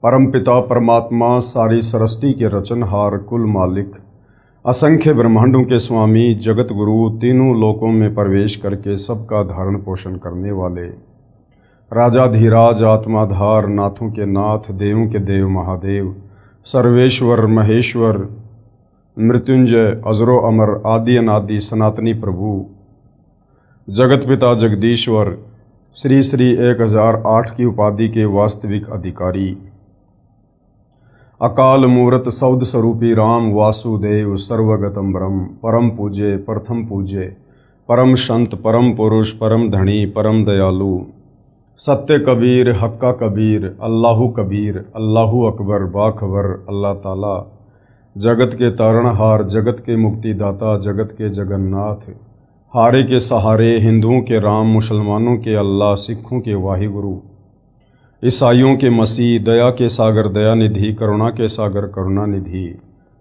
परमपिता परमात्मा सारी सृष्टि के रचनहार कुल मालिक असंख्य ब्रह्मांडों के स्वामी जगत गुरु तीनों लोकों में प्रवेश करके सबका धारण पोषण करने वाले राजाधिराज आत्माधार नाथों के नाथ देवों के देव महादेव सर्वेश्वर महेश्वर मृत्युंजय अजरो अमर आदि अनादि सनातनी प्रभु जगत पिता जगदीश्वर श्री श्री 1008 की उपाधि के वास्तविक अधिकारी अकाल मूर्त सौद स्वरूपी राम वासुदेव सर्वगतम ब्रह्म परम पूज्य प्रथम पूज्य परम संत परम पुरुष परम धनी परम दयालु सत्य कबीर हक्का कबीर अल्लाहु अकबर बाखबर अल्लाह ताला जगत के तारणहार जगत के मुक्तिदाता जगत के जगन्नाथ हारे के सहारे हिंदुओं के राम मुसलमानों के अल्लाह सिखों के वाहिगुरु ईसाइयों के मसीह दया के सागर दयानिधि करुणा के सागर करुणानिधि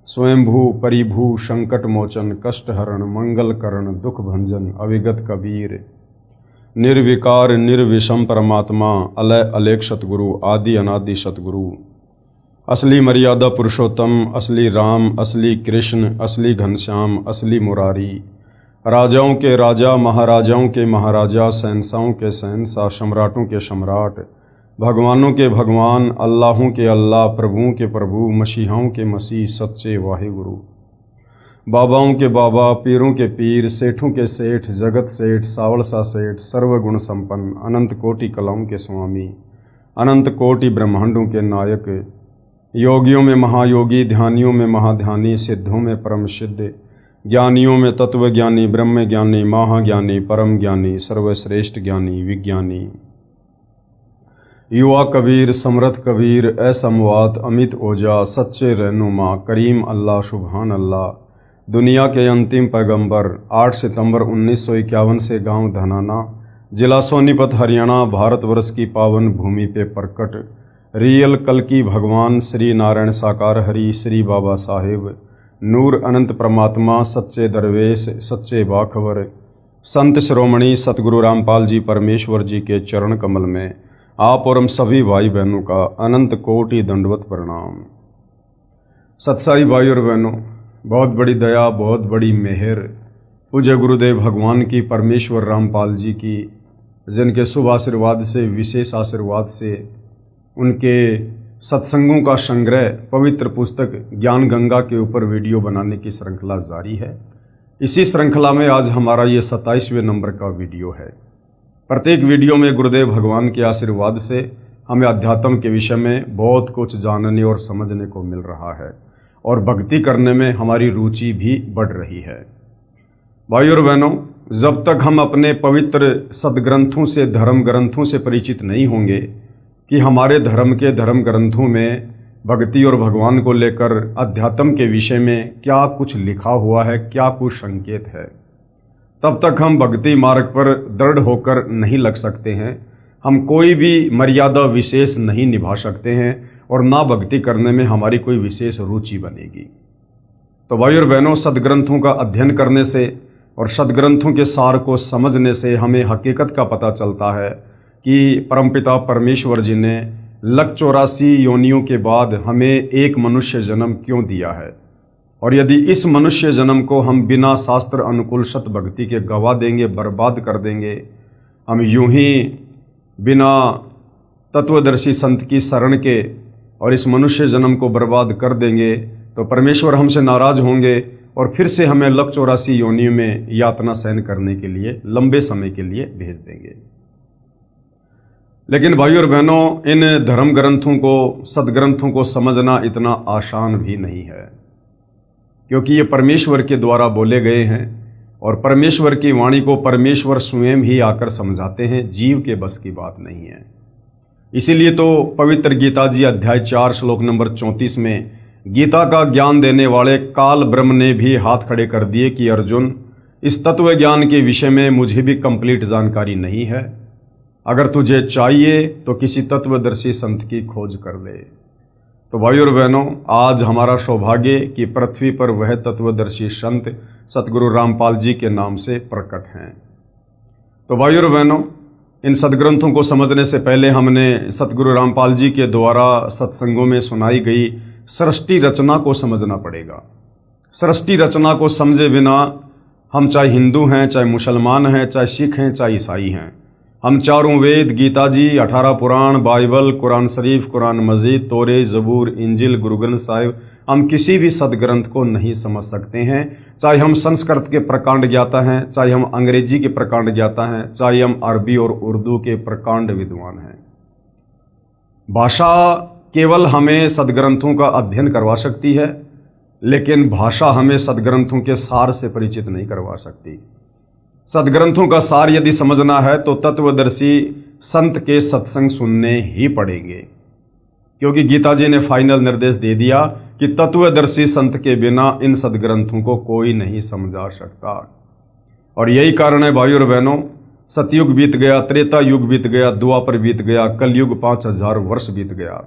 स्वयंभू परिभू संकट मोचन कष्टहरण मंगल करण दुख भंजन अविगत कबीर निर्विकार निर्विषम परमात्मा अलय अलेख सतगुरु आदि अनादि सतगुरु असली मर्यादा पुरुषोत्तम असली राम असली कृष्ण असली घनश्याम असली मुरारी राजाओं के राजा महाराजाओं के महाराजा शहंशाहों के शहंशाह सम्राटों के सम्राट भगवानों के भगवान अल्लाहों के अल्लाह प्रभुओं के प्रभु मसीहाओं के मसीह सच्चे वाहिगुरु बाबाओं के बाबा पीरों के पीर सेठों के सेठ जगत सेठ सावलसा सेठ सर्वगुण संपन्न अनंत कोटि कलाओं के स्वामी अनंत कोटि ब्रह्मांडों के नायक योगियों में महायोगी ध्यानियों में महाध्यानी सिद्धों में परम सिद्ध ज्ञानियों में तत्वज्ञानी ब्रह्म ज्ञानी महाज्ञानी परम ज्ञानी सर्वश्रेष्ठ ज्ञानी विज्ञानी युवा कबीर समर्थ कबीर असमवात अमित ओजा सच्चे रहनुमा करीम अल्लाह सुभान अल्लाह दुनिया के अंतिम पैगंबर 8 सितंबर 1951 से गांव धनाना जिला सोनीपत हरियाणा भारतवर्ष की पावन भूमि पे प्रकट रियल कल्कि भगवान श्री नारायण साकार हरि श्री बाबा साहेब नूर अनंत परमात्मा सच्चे दरवेश सच्चे बाखबर संत शिरोमणि सतगुरु रामपाल जी परमेश्वर जी के चरण कमल में आप और हम सभी भाई बहनों का अनंत कोटि दंडवत प्रणाम। सत्साई भाई और बहनों, बहुत बड़ी दया बहुत बड़ी मेहर पूज्य गुरुदेव भगवान की परमेश्वर रामपाल जी की जिनके शुभ आशीर्वाद से विशेष आशीर्वाद से उनके सत्संगों का संग्रह पवित्र पुस्तक ज्ञान गंगा के ऊपर वीडियो बनाने की श्रृंखला जारी है। इसी श्रृंखला में आज हमारा ये 27वें नंबर का वीडियो है। प्रत्येक वीडियो में गुरुदेव भगवान के आशीर्वाद से हमें अध्यात्म के विषय में बहुत कुछ जानने और समझने को मिल रहा है और भक्ति करने में हमारी रुचि भी बढ़ रही है। भाई और बहनों, जब तक हम अपने पवित्र सदग्रंथों से धर्म ग्रंथों से परिचित नहीं होंगे कि हमारे धर्म के धर्म ग्रंथों में भक्ति और भगवान को लेकर अध्यात्म के विषय में क्या कुछ लिखा हुआ है, क्या कुछ संकेत है, तब तक हम भक्ति मार्ग पर दृढ़ होकर नहीं लग सकते हैं। हम कोई भी मर्यादा विशेष नहीं निभा सकते हैं और ना भक्ति करने में हमारी कोई विशेष रुचि बनेगी। तो भाई और बहनों, सदग्रंथों का अध्ययन करने से और सदग्रंथों के सार को समझने से हमें हकीकत का पता चलता है कि परमपिता परमेश्वर जी ने 184 योनियों के बाद हमें एक मनुष्य जन्म क्यों दिया है, और यदि इस मनुष्य जन्म को हम बिना शास्त्र अनुकूल सत भक्ति के गवा देंगे, बर्बाद कर देंगे, हम यूं ही बिना तत्वदर्शी संत की शरण के और इस मनुष्य जन्म को बर्बाद कर देंगे, तो परमेश्वर हमसे नाराज होंगे और फिर से हमें 184 योनियों में यातना सहन करने के लिए लंबे समय के लिए भेज देंगे। लेकिन भाई और बहनों, इन धर्म ग्रंथों को सदग्रंथों को समझना इतना आसान भी नहीं है, क्योंकि ये परमेश्वर के द्वारा बोले गए हैं और परमेश्वर की वाणी को परमेश्वर स्वयं ही आकर समझाते हैं, जीव के बस की बात नहीं है। इसीलिए तो पवित्र गीता जी अध्याय 4 श्लोक नंबर 34 में गीता का ज्ञान देने वाले काल ब्रह्म ने भी हाथ खड़े कर दिए कि अर्जुन, इस तत्व ज्ञान के विषय में मुझे भी कंप्लीट जानकारी नहीं है, अगर तुझे चाहिए तो किसी तत्वदर्शी संत की खोज कर ले। तो भाई और बहनों, आज हमारा सौभाग्य कि पृथ्वी पर वह तत्वदर्शी संत सतगुरु रामपाल जी के नाम से प्रकट हैं। तो भाई और बहनों, इन सदग्रंथों को समझने से पहले हमने सतगुरु रामपाल जी के द्वारा सत्संगों में सुनाई गई सृष्टि रचना को समझना पड़ेगा। सृष्टि रचना को समझे बिना हम चाहे हिंदू हैं, चाहे मुसलमान हैं, चाहे सिख हैं, चाहे ईसाई हैं, हम चारों वेद, गीता जी, 18 पुराण, बाइबल, कुरान शरीफ, कुरान मजीद, तोरे, जबूर, इंजिल, गुरु ग्रंथ साहिब, हम किसी भी सदग्रंथ को नहीं समझ सकते हैं। चाहे हम संस्कृत के प्रकांड ज्ञाता हैं, चाहे हम अंग्रेजी के प्रकांड ज्ञाता हैं, चाहे हम अरबी और उर्दू के प्रकांड विद्वान हैं। भाषा केवल हमें सदग्रंथों का अध्ययन करवा सकती है, लेकिन भाषा हमें सदग्रंथों के सार से परिचित नहीं करवा सकती। सदग्रंथों का सार यदि समझना है तो तत्वदर्शी संत के सत्संग सुनने ही पड़ेंगे, क्योंकि गीता जी ने फाइनल निर्देश दे दिया कि तत्वदर्शी संत के बिना इन सदग्रंथों को कोई नहीं समझा सकता। और यही कारण है भाइयों और बहनों, सतयुग बीत गया, त्रेता युग बीत गया, द्वापर बीत गया, कलयुग 5000 वर्ष बीत गया।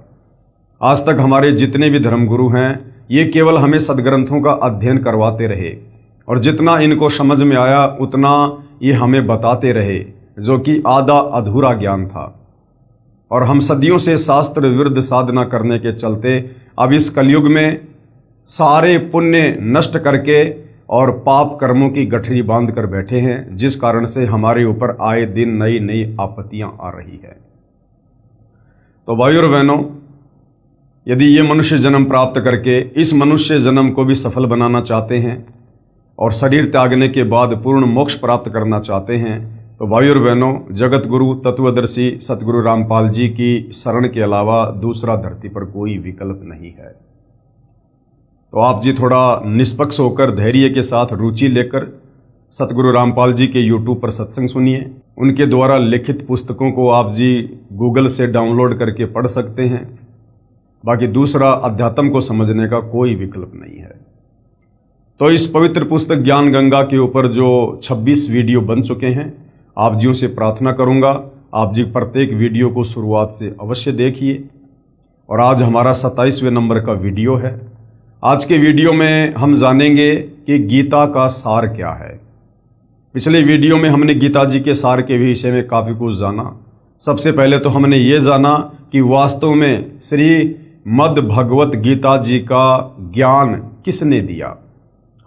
आज तक हमारे जितने भी धर्मगुरु हैं ये केवल हमें सदग्रंथों का अध्ययन करवाते रहे, और जितना इनको समझ में आया उतना ये हमें बताते रहे, जो कि आधा अधूरा ज्ञान था। और हम सदियों से शास्त्र विरुद्ध साधना करने के चलते अब इस कलयुग में सारे पुण्य नष्ट करके और पाप कर्मों की गठरी बांध कर बैठे हैं, जिस कारण से हमारे ऊपर आए दिन नई नई आपत्तियां आ रही है। तो भाइयों और बहनों, यदि ये मनुष्य जन्म प्राप्त करके इस मनुष्य जन्म को भी सफल बनाना चाहते हैं और शरीर त्यागने के बाद पूर्ण मोक्ष प्राप्त करना चाहते हैं, तो भाइयों और बहनों, जगत गुरु तत्वदर्शी सतगुरु रामपाल जी की शरण के अलावा दूसरा धरती पर कोई विकल्प नहीं है। तो आप जी थोड़ा निष्पक्ष होकर धैर्य के साथ रुचि लेकर सतगुरु रामपाल जी के यूट्यूब पर सत्संग सुनिए। उनके द्वारा लिखित पुस्तकों को आप जी गूगल से डाउनलोड करके पढ़ सकते हैं। बाकी दूसरा अध्यात्म को समझने का कोई विकल्प नहीं है। तो इस पवित्र पुस्तक ज्ञान गंगा के ऊपर जो 26 वीडियो बन चुके हैं, आप जियों से प्रार्थना करूंगा आप जी प्रत्येक वीडियो को शुरुआत से अवश्य देखिए। और आज हमारा 27वें नंबर का वीडियो है। आज के वीडियो में हम जानेंगे कि गीता का सार क्या है। पिछले वीडियो में हमने गीता जी के सार के विषय में काफ़ी कुछ जाना। सबसे पहले तो हमने ये जाना कि वास्तव में श्री मद् भगवत गीता जी का ज्ञान किसने दिया।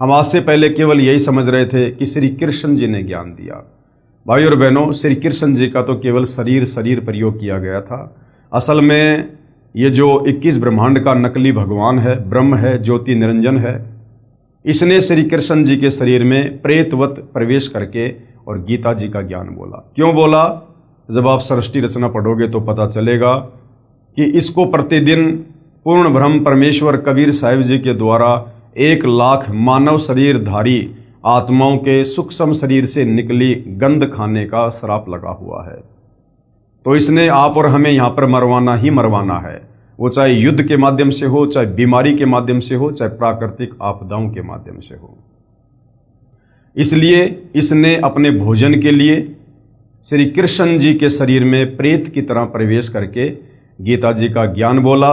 हम आज से पहले केवल यही समझ रहे थे कि श्री कृष्ण जी ने ज्ञान दिया। भाई और बहनों, श्री कृष्ण जी का तो केवल शरीर प्रयोग किया गया था। असल में ये जो 21 ब्रह्मांड का नकली भगवान है, ब्रह्म है, ज्योति निरंजन है, इसने श्री कृष्ण जी के शरीर में प्रेतवत प्रवेश करके और गीता जी का ज्ञान बोला। क्यों बोला? जब आप सृष्टि रचना पढ़ोगे तो पता चलेगा कि इसको प्रतिदिन पूर्ण ब्रह्म परमेश्वर कबीर साहिब जी के द्वारा 1 लाख मानव शरीरधारी आत्माओं के सूक्ष्म शरीर से निकली गंध खाने का श्राप लगा हुआ है। तो इसने आप और हमें यहाँ पर मरवाना ही मरवाना है, वो चाहे युद्ध के माध्यम से हो, चाहे बीमारी के माध्यम से हो, चाहे प्राकृतिक आपदाओं के माध्यम से हो। इसलिए इसने अपने भोजन के लिए श्री कृष्ण जी के शरीर में प्रेत की तरह प्रवेश करके गीता जी का ज्ञान बोला।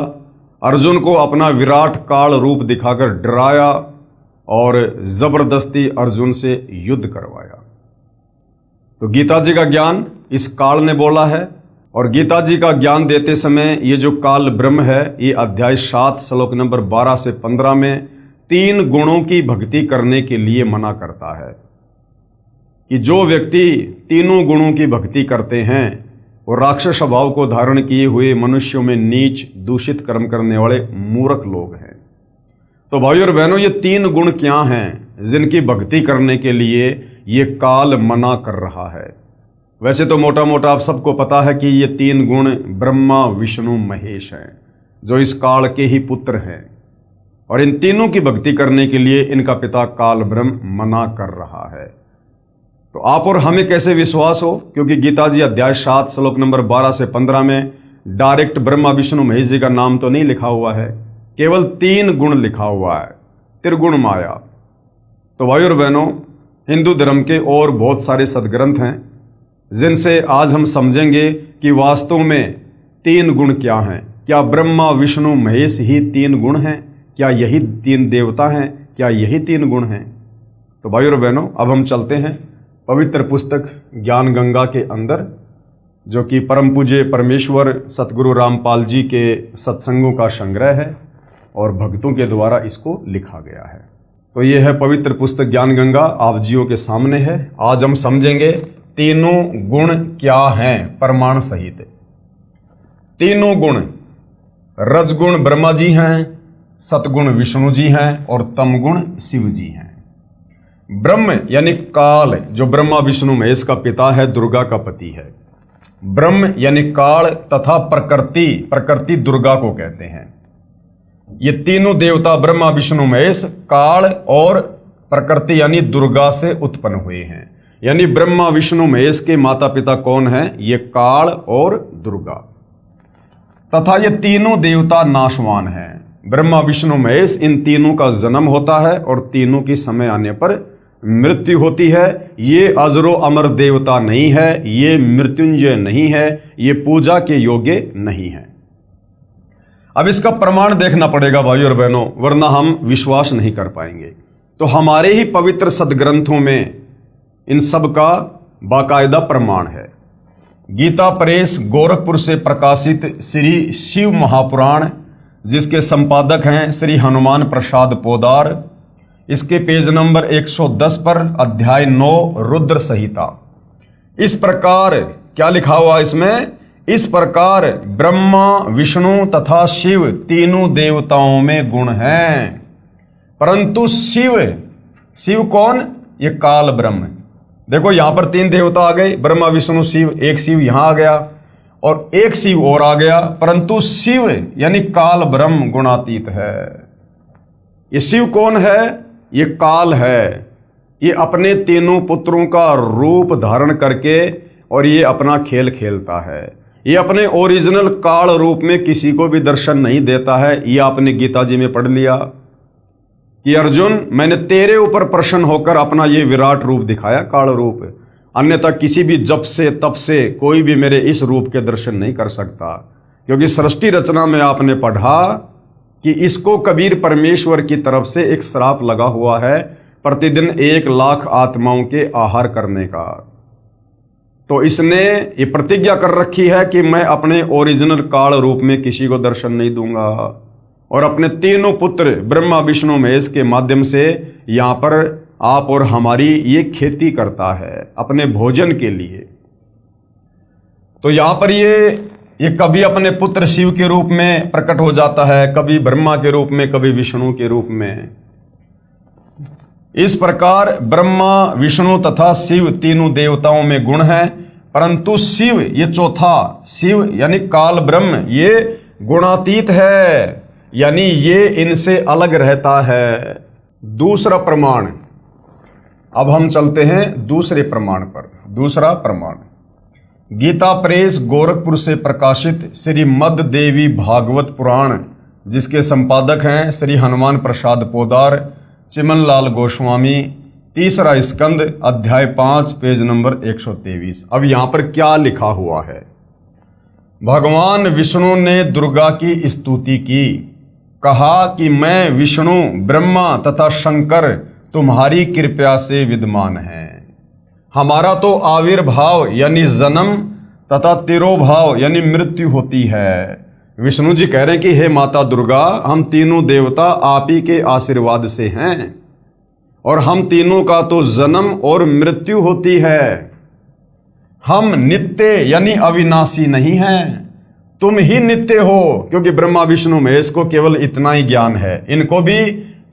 अर्जुन को अपना विराट काल रूप दिखाकर डराया और जबरदस्ती अर्जुन से युद्ध करवाया। तो गीता जी का ज्ञान इस काल ने बोला है। और गीता जी का ज्ञान देते समय ये जो काल ब्रह्म है, ये अध्याय 7 श्लोक नंबर 12 से 15 में 3 गुणों की भक्ति करने के लिए मना करता है कि जो व्यक्ति तीनों गुणों की भक्ति करते हैं वो राक्षस स्वभाव को धारण किए हुए मनुष्यों में नीच दूषित कर्म करने वाले मूर्ख लोग हैं। तो भाइयों और बहनों, ये 3 गुण क्या हैं जिनकी भक्ति करने के लिए ये काल मना कर रहा है? वैसे तो मोटा मोटा आप सबको पता है कि ये 3 गुण ब्रह्मा विष्णु महेश हैं, जो इस काल के ही पुत्र हैं। और इन तीनों की भक्ति करने के लिए इनका पिता काल ब्रह्म मना कर रहा है। तो आप और हमें कैसे विश्वास हो? क्योंकि गीता जी अध्याय 7 श्लोक नंबर 12 से 15 में डायरेक्ट ब्रह्मा विष्णु महेश जी का नाम तो नहीं लिखा हुआ है, केवल 3 गुण लिखा हुआ है, त्रिगुण माया। तो भाई और बहनों, हिंदू धर्म के और बहुत सारे सदग्रंथ हैं जिनसे आज हम समझेंगे कि वास्तव में 3 गुण क्या हैं। क्या ब्रह्मा विष्णु महेश ही 3 गुण हैं? क्या यही 3 देवता हैं? क्या यही 3 गुण हैं? तो भाई और बहनों, अब हम चलते हैं पवित्र पुस्तक ज्ञान गंगा के अंदर जो कि परम पूज्य परमेश्वर सतगुरु रामपाल जी के सत्संगों का संग्रह है और भक्तों के द्वारा इसको लिखा गया है। तो ये है पवित्र पुस्तक ज्ञान गंगा, आप जियों के सामने है। आज हम समझेंगे तीनों गुण क्या हैं प्रमाण सहित। तीनों गुण, रजगुण ब्रह्मा जी हैं, सतगुण विष्णु जी हैं और तमगुण शिव जी हैं। ब्रह्म यानी काल, जो ब्रह्मा विष्णु महेश का पिता है, दुर्गा का पति है। ब्रह्म यानी काल तथा प्रकृति, प्रकृति दुर्गा को कहते हैं। ये तीनों देवता ब्रह्मा विष्णु महेश काल और प्रकृति यानी दुर्गा से उत्पन्न हुए हैं। यानी ब्रह्मा विष्णु महेश के माता पिता कौन हैं? ये काल और दुर्गा। तथा ये तीनों देवता नाशवान हैं। ब्रह्मा विष्णु महेश, इन तीनों का जन्म होता है और तीनों की समय आने पर मृत्यु होती है। ये अजरो अमर देवता नहीं है, ये मृत्युंजय नहीं है, ये पूजा के योग्य नहीं है। अब इसका प्रमाण देखना पड़ेगा भाइयों और बहनों, वरना हम विश्वास नहीं कर पाएंगे। तो हमारे ही पवित्र सदग्रंथों में इन सब का बाकायदा प्रमाण है। गीता प्रेस गोरखपुर से प्रकाशित श्री शिव महापुराण, जिसके संपादक हैं श्री हनुमान प्रसाद पोदार, इसके पेज नंबर 110 पर अध्याय 9 रुद्र संहिता। इस प्रकार क्या लिखा हुआ इसमें? इस प्रकार ब्रह्मा विष्णु तथा शिव तीनों देवताओं में गुण हैं, परंतु शिव कौन? ये काल ब्रह्म। देखो यहां पर तीन देवता आ गए, ब्रह्मा विष्णु शिव, एक शिव यहां आ गया और एक शिव और आ गया, परंतु शिव यानी काल ब्रह्म गुणातीत है। ये शिव कौन है? ये काल है। ये अपने तीनों पुत्रों का रूप धारण करके और ये अपना खेल खेलता है। ये अपने ओरिजिनल काल रूप में किसी को भी दर्शन नहीं देता है। ये आपने गीता जी में पढ़ लिया कि अर्जुन, मैंने तेरे ऊपर प्रसन्न होकर अपना ये विराट रूप दिखाया, काल रूप, अन्यथा किसी भी जप से तप से कोई भी मेरे इस रूप के दर्शन नहीं कर सकता। क्योंकि सृष्टि रचना में आपने पढ़ा कि इसको कबीर परमेश्वर की तरफ से एक श्राप लगा हुआ है, प्रतिदिन 1 लाख आत्माओं के आहार करने का। तो इसने ये प्रतिज्ञा कर रखी है कि मैं अपने ओरिजिनल काल रूप में किसी को दर्शन नहीं दूंगा, और अपने तीनों पुत्र ब्रह्मा विष्णु महेश के माध्यम से यहाँ पर आप और हमारी ये खेती करता है अपने भोजन के लिए। तो यहाँ पर ये कभी अपने पुत्र शिव के रूप में प्रकट हो जाता है, कभी ब्रह्मा के रूप में, कभी विष्णु के रूप में। इस प्रकार ब्रह्मा विष्णु तथा शिव तीनों देवताओं में गुण हैं, परंतु शिव ये चौथा, शिव यानी काल ब्रह्म, ये गुणातीत है, यानी ये इनसे अलग रहता है। दूसरा प्रमाण, अब हम चलते हैं दूसरे प्रमाण पर। दूसरा प्रमाण गीता प्रेस गोरखपुर से प्रकाशित श्री मद देवी भागवत पुराण, जिसके संपादक हैं श्री हनुमान प्रसाद पोदार, चिमन लाल गोस्वामी, तीसरा स्कंद अध्याय 5 पेज नंबर 123। अब यहां पर क्या लिखा हुआ है? भगवान विष्णु ने दुर्गा की स्तुति की, कहा कि मैं विष्णु ब्रह्मा तथा शंकर तुम्हारी कृपा से विद्यमान हैं। हमारा तो आविर्भाव यानी जन्म तथा तिरोभाव यानी मृत्यु होती है। विष्णु जी कह रहे हैं कि हे माता दुर्गा, हम तीनों देवता आप ही के आशीर्वाद से हैं और हम तीनों का तो जन्म और मृत्यु होती है। हम नित्य यानी अविनाशी नहीं हैं, तुम ही नित्य हो। क्योंकि ब्रह्मा विष्णु महेश को केवल इतना ही ज्ञान है, इनको भी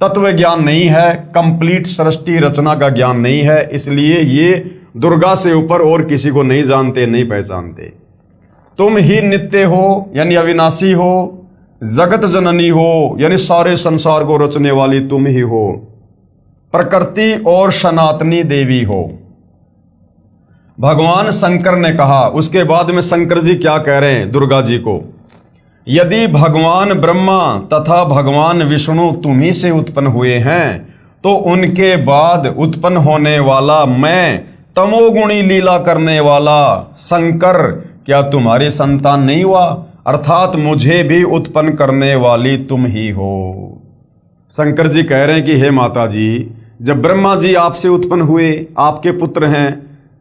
तत्व ज्ञान नहीं है, कंप्लीट सृष्टि रचना का ज्ञान नहीं है, इसलिए ये दुर्गा से ऊपर और किसी को नहीं जानते, नहीं पहचानते। तुम ही नित्य हो यानी अविनाशी हो, जगत जननी हो यानी सारे संसार को रचने वाली तुम ही हो, प्रकृति और सनातनी देवी हो। भगवान शंकर ने कहा, उसके बाद में शंकर जी क्या कह रहे हैं दुर्गा जी को, यदि भगवान ब्रह्मा तथा भगवान विष्णु तुम्ही से उत्पन्न हुए हैं तो उनके बाद उत्पन्न होने वाला मैं तमोगुणी लीला करने वाला शंकर क्या तुम्हारी संतान नहीं हुआ? अर्थात मुझे भी उत्पन्न करने वाली तुम ही हो। शंकर जी कह रहे हैं कि हे माता जी, जब ब्रह्मा जी आपसे उत्पन्न हुए, आपके पुत्र हैं,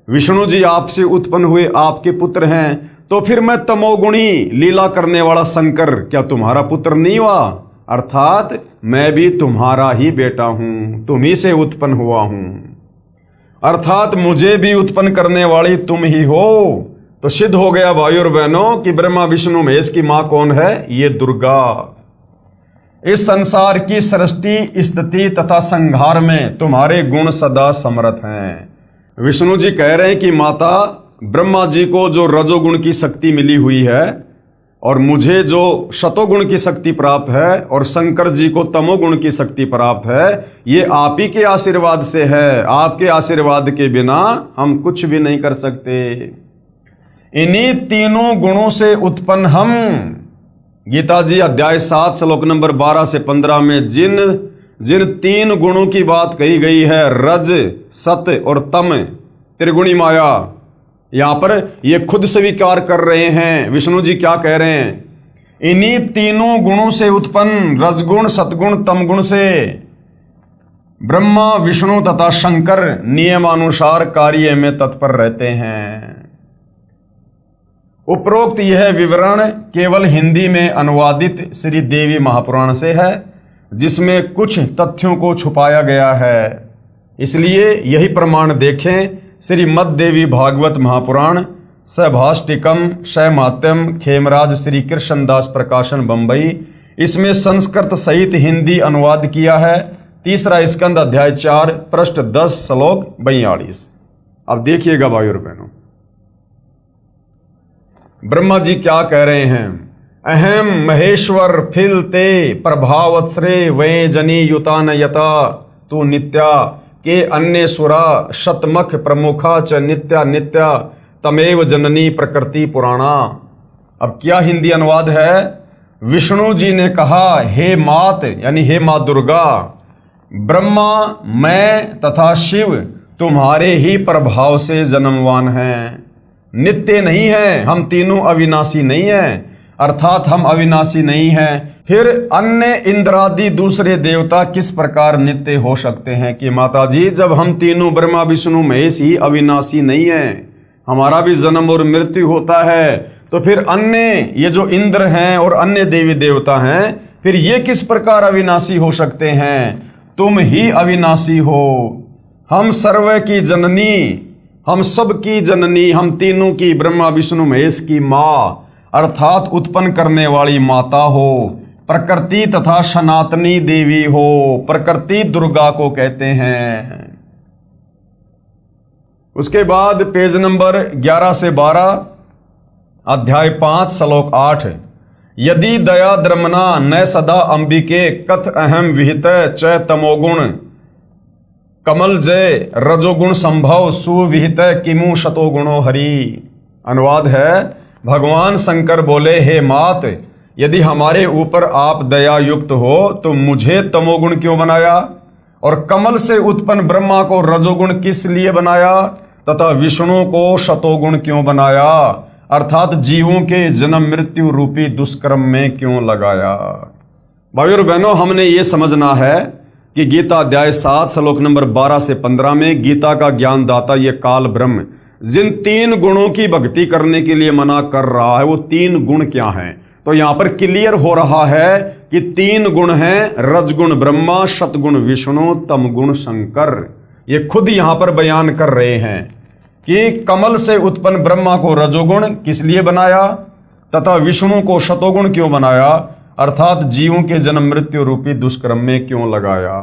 विष्णु जी आपसे उत्पन्न हुए, आपके पुत्र हैं, तो फिर मैं तमोगुणी लीला करने वाला शंकर क्या तुम्हारा पुत्र नहीं हुआ? अर्थात मैं भी तुम्हारा ही बेटा हूं, तुम ही से उत्पन्न हुआ हूं, अर्थात मुझे भी उत्पन्न करने वाली तुम ही हो। तो सिद्ध हो गया भाइयों और बहनों कि ब्रह्मा विष्णु महेश की मां कौन है? ये दुर्गा। इस संसार की सृष्टि, स्थिति तथा संहार में तुम्हारे गुण सदा समर्थ हैं। विष्णु जी कह रहे हैं कि माता, ब्रह्मा जी को जो रजोगुण की शक्ति मिली हुई है और मुझे जो शतोगुण की शक्ति प्राप्त है और शंकर जी को तमोगुण की शक्ति प्राप्त है, ये आप ही के आशीर्वाद से है। आपके आशीर्वाद के बिना हम कुछ भी नहीं कर सकते। इन्हीं तीनों गुणों से उत्पन्न हम, गीता जी अध्याय 7 श्लोक नंबर 12 से 15 में जिन तीन गुणों की बात कही गई है, रज, सत और तम, त्रिगुणी माया, यहां पर ये खुद स्वीकार कर रहे हैं। विष्णु जी क्या कह रहे हैं? इन्हीं तीनों गुणों से उत्पन्न रजगुण, सतगुण, तमगुण से ब्रह्मा, विष्णु तथा शंकर नियमानुसार कार्य में तत्पर रहते हैं। उपरोक्त यह विवरण केवल हिंदी में अनुवादित श्री देवी महापुराण से है, जिसमें कुछ तथ्यों को छुपाया गया है। इसलिए यही प्रमाण देखें श्रीमद् देवी भागवत महापुराण, सभाष्टिकम, शैमात्यम, खेमराज श्री कृष्णदास प्रकाशन बंबई। इसमें संस्कृत सहित हिंदी अनुवाद किया है। तीसरा स्कंद अध्याय 4 पृष्ठ 10 श्लोक 42। अब देखिएगा भाइयों और बहनों, ब्रह्मा जी क्या कह रहे हैं? अहम महेश्वर फिलते प्रभावत्रे वे जनी युतान यता तू नित्या के अन्य सुरा शतमख प्रमुखा च नित्या नित्या तमेव जननी प्रकृति पुराणा। अब क्या हिंदी अनुवाद है? विष्णु जी ने कहा, हे मात यानी हे मां दुर्गा, ब्रह्मा, मैं तथा शिव तुम्हारे ही प्रभाव से जन्मवान हैं, नित्य नहीं है। हम तीनों अविनाशी नहीं हैं, अर्थात हम अविनाशी नहीं हैं। फिर अन्य इंद्रादि दूसरे देवता किस प्रकार नित्य हो सकते हैं? कि माता जी, जब हम तीनों ब्रह्मा विष्णु महेश ही अविनाशी नहीं हैं, हमारा भी जन्म और मृत्यु होता है, तो फिर अन्य ये जो इंद्र हैं और अन्य देवी देवता हैं, फिर ये किस प्रकार अविनाशी हो सकते हैं? तुम ही अविनाशी हो। हम सर्व की जननी, हम सब की जननी, हम तीनों की, ब्रह्मा विष्णु महेश की माँ, अर्थात उत्पन्न करने वाली माता हो, प्रकृति तथा सनातनी देवी हो। प्रकृति दुर्गा को कहते हैं। उसके बाद पेज नंबर 11 से 12 अध्याय 5 श्लोक 8। यदि दया द्रमना न सदा अंबिके कथ अहम विहित च तमोगुण कमल जय रजोगुण संभव सुविहित किमु शतोगुणो हरि। अनुवाद है, भगवान शंकर बोले, हे मात, यदि हमारे ऊपर आप दया युक्त हो तो मुझे तमोगुण क्यों बनाया? और कमल से उत्पन्न ब्रह्मा को रजोगुण किस लिए बनाया? तथा विष्णु को शतोगुण क्यों बनाया? अर्थात जीवों के जन्म मृत्यु रूपी दुष्कर्म में क्यों लगाया? भाइयों और बहनों, हमने ये समझना है कि गीता अध्याय 7 श्लोक नंबर 12 से 15 में गीता का ज्ञानदाता ये काल ब्रह्म जिन तीन गुणों की भक्ति करने के लिए मना कर रहा है, वो तीन गुण क्या हैं? तो यहां पर क्लियर हो रहा है कि तीन गुण हैं, रजगुण ब्रह्मा, शतगुण विष्णु, तमगुण शंकर। ये खुद यहां पर बयान कर रहे हैं कि कमल से उत्पन्न ब्रह्मा को रजोगुण किस लिए बनाया तथा विष्णु को शतोगुण क्यों बनाया, अर्थात जीवों के जन्म मृत्यु रूपी दुष्कर्म में क्यों लगाया।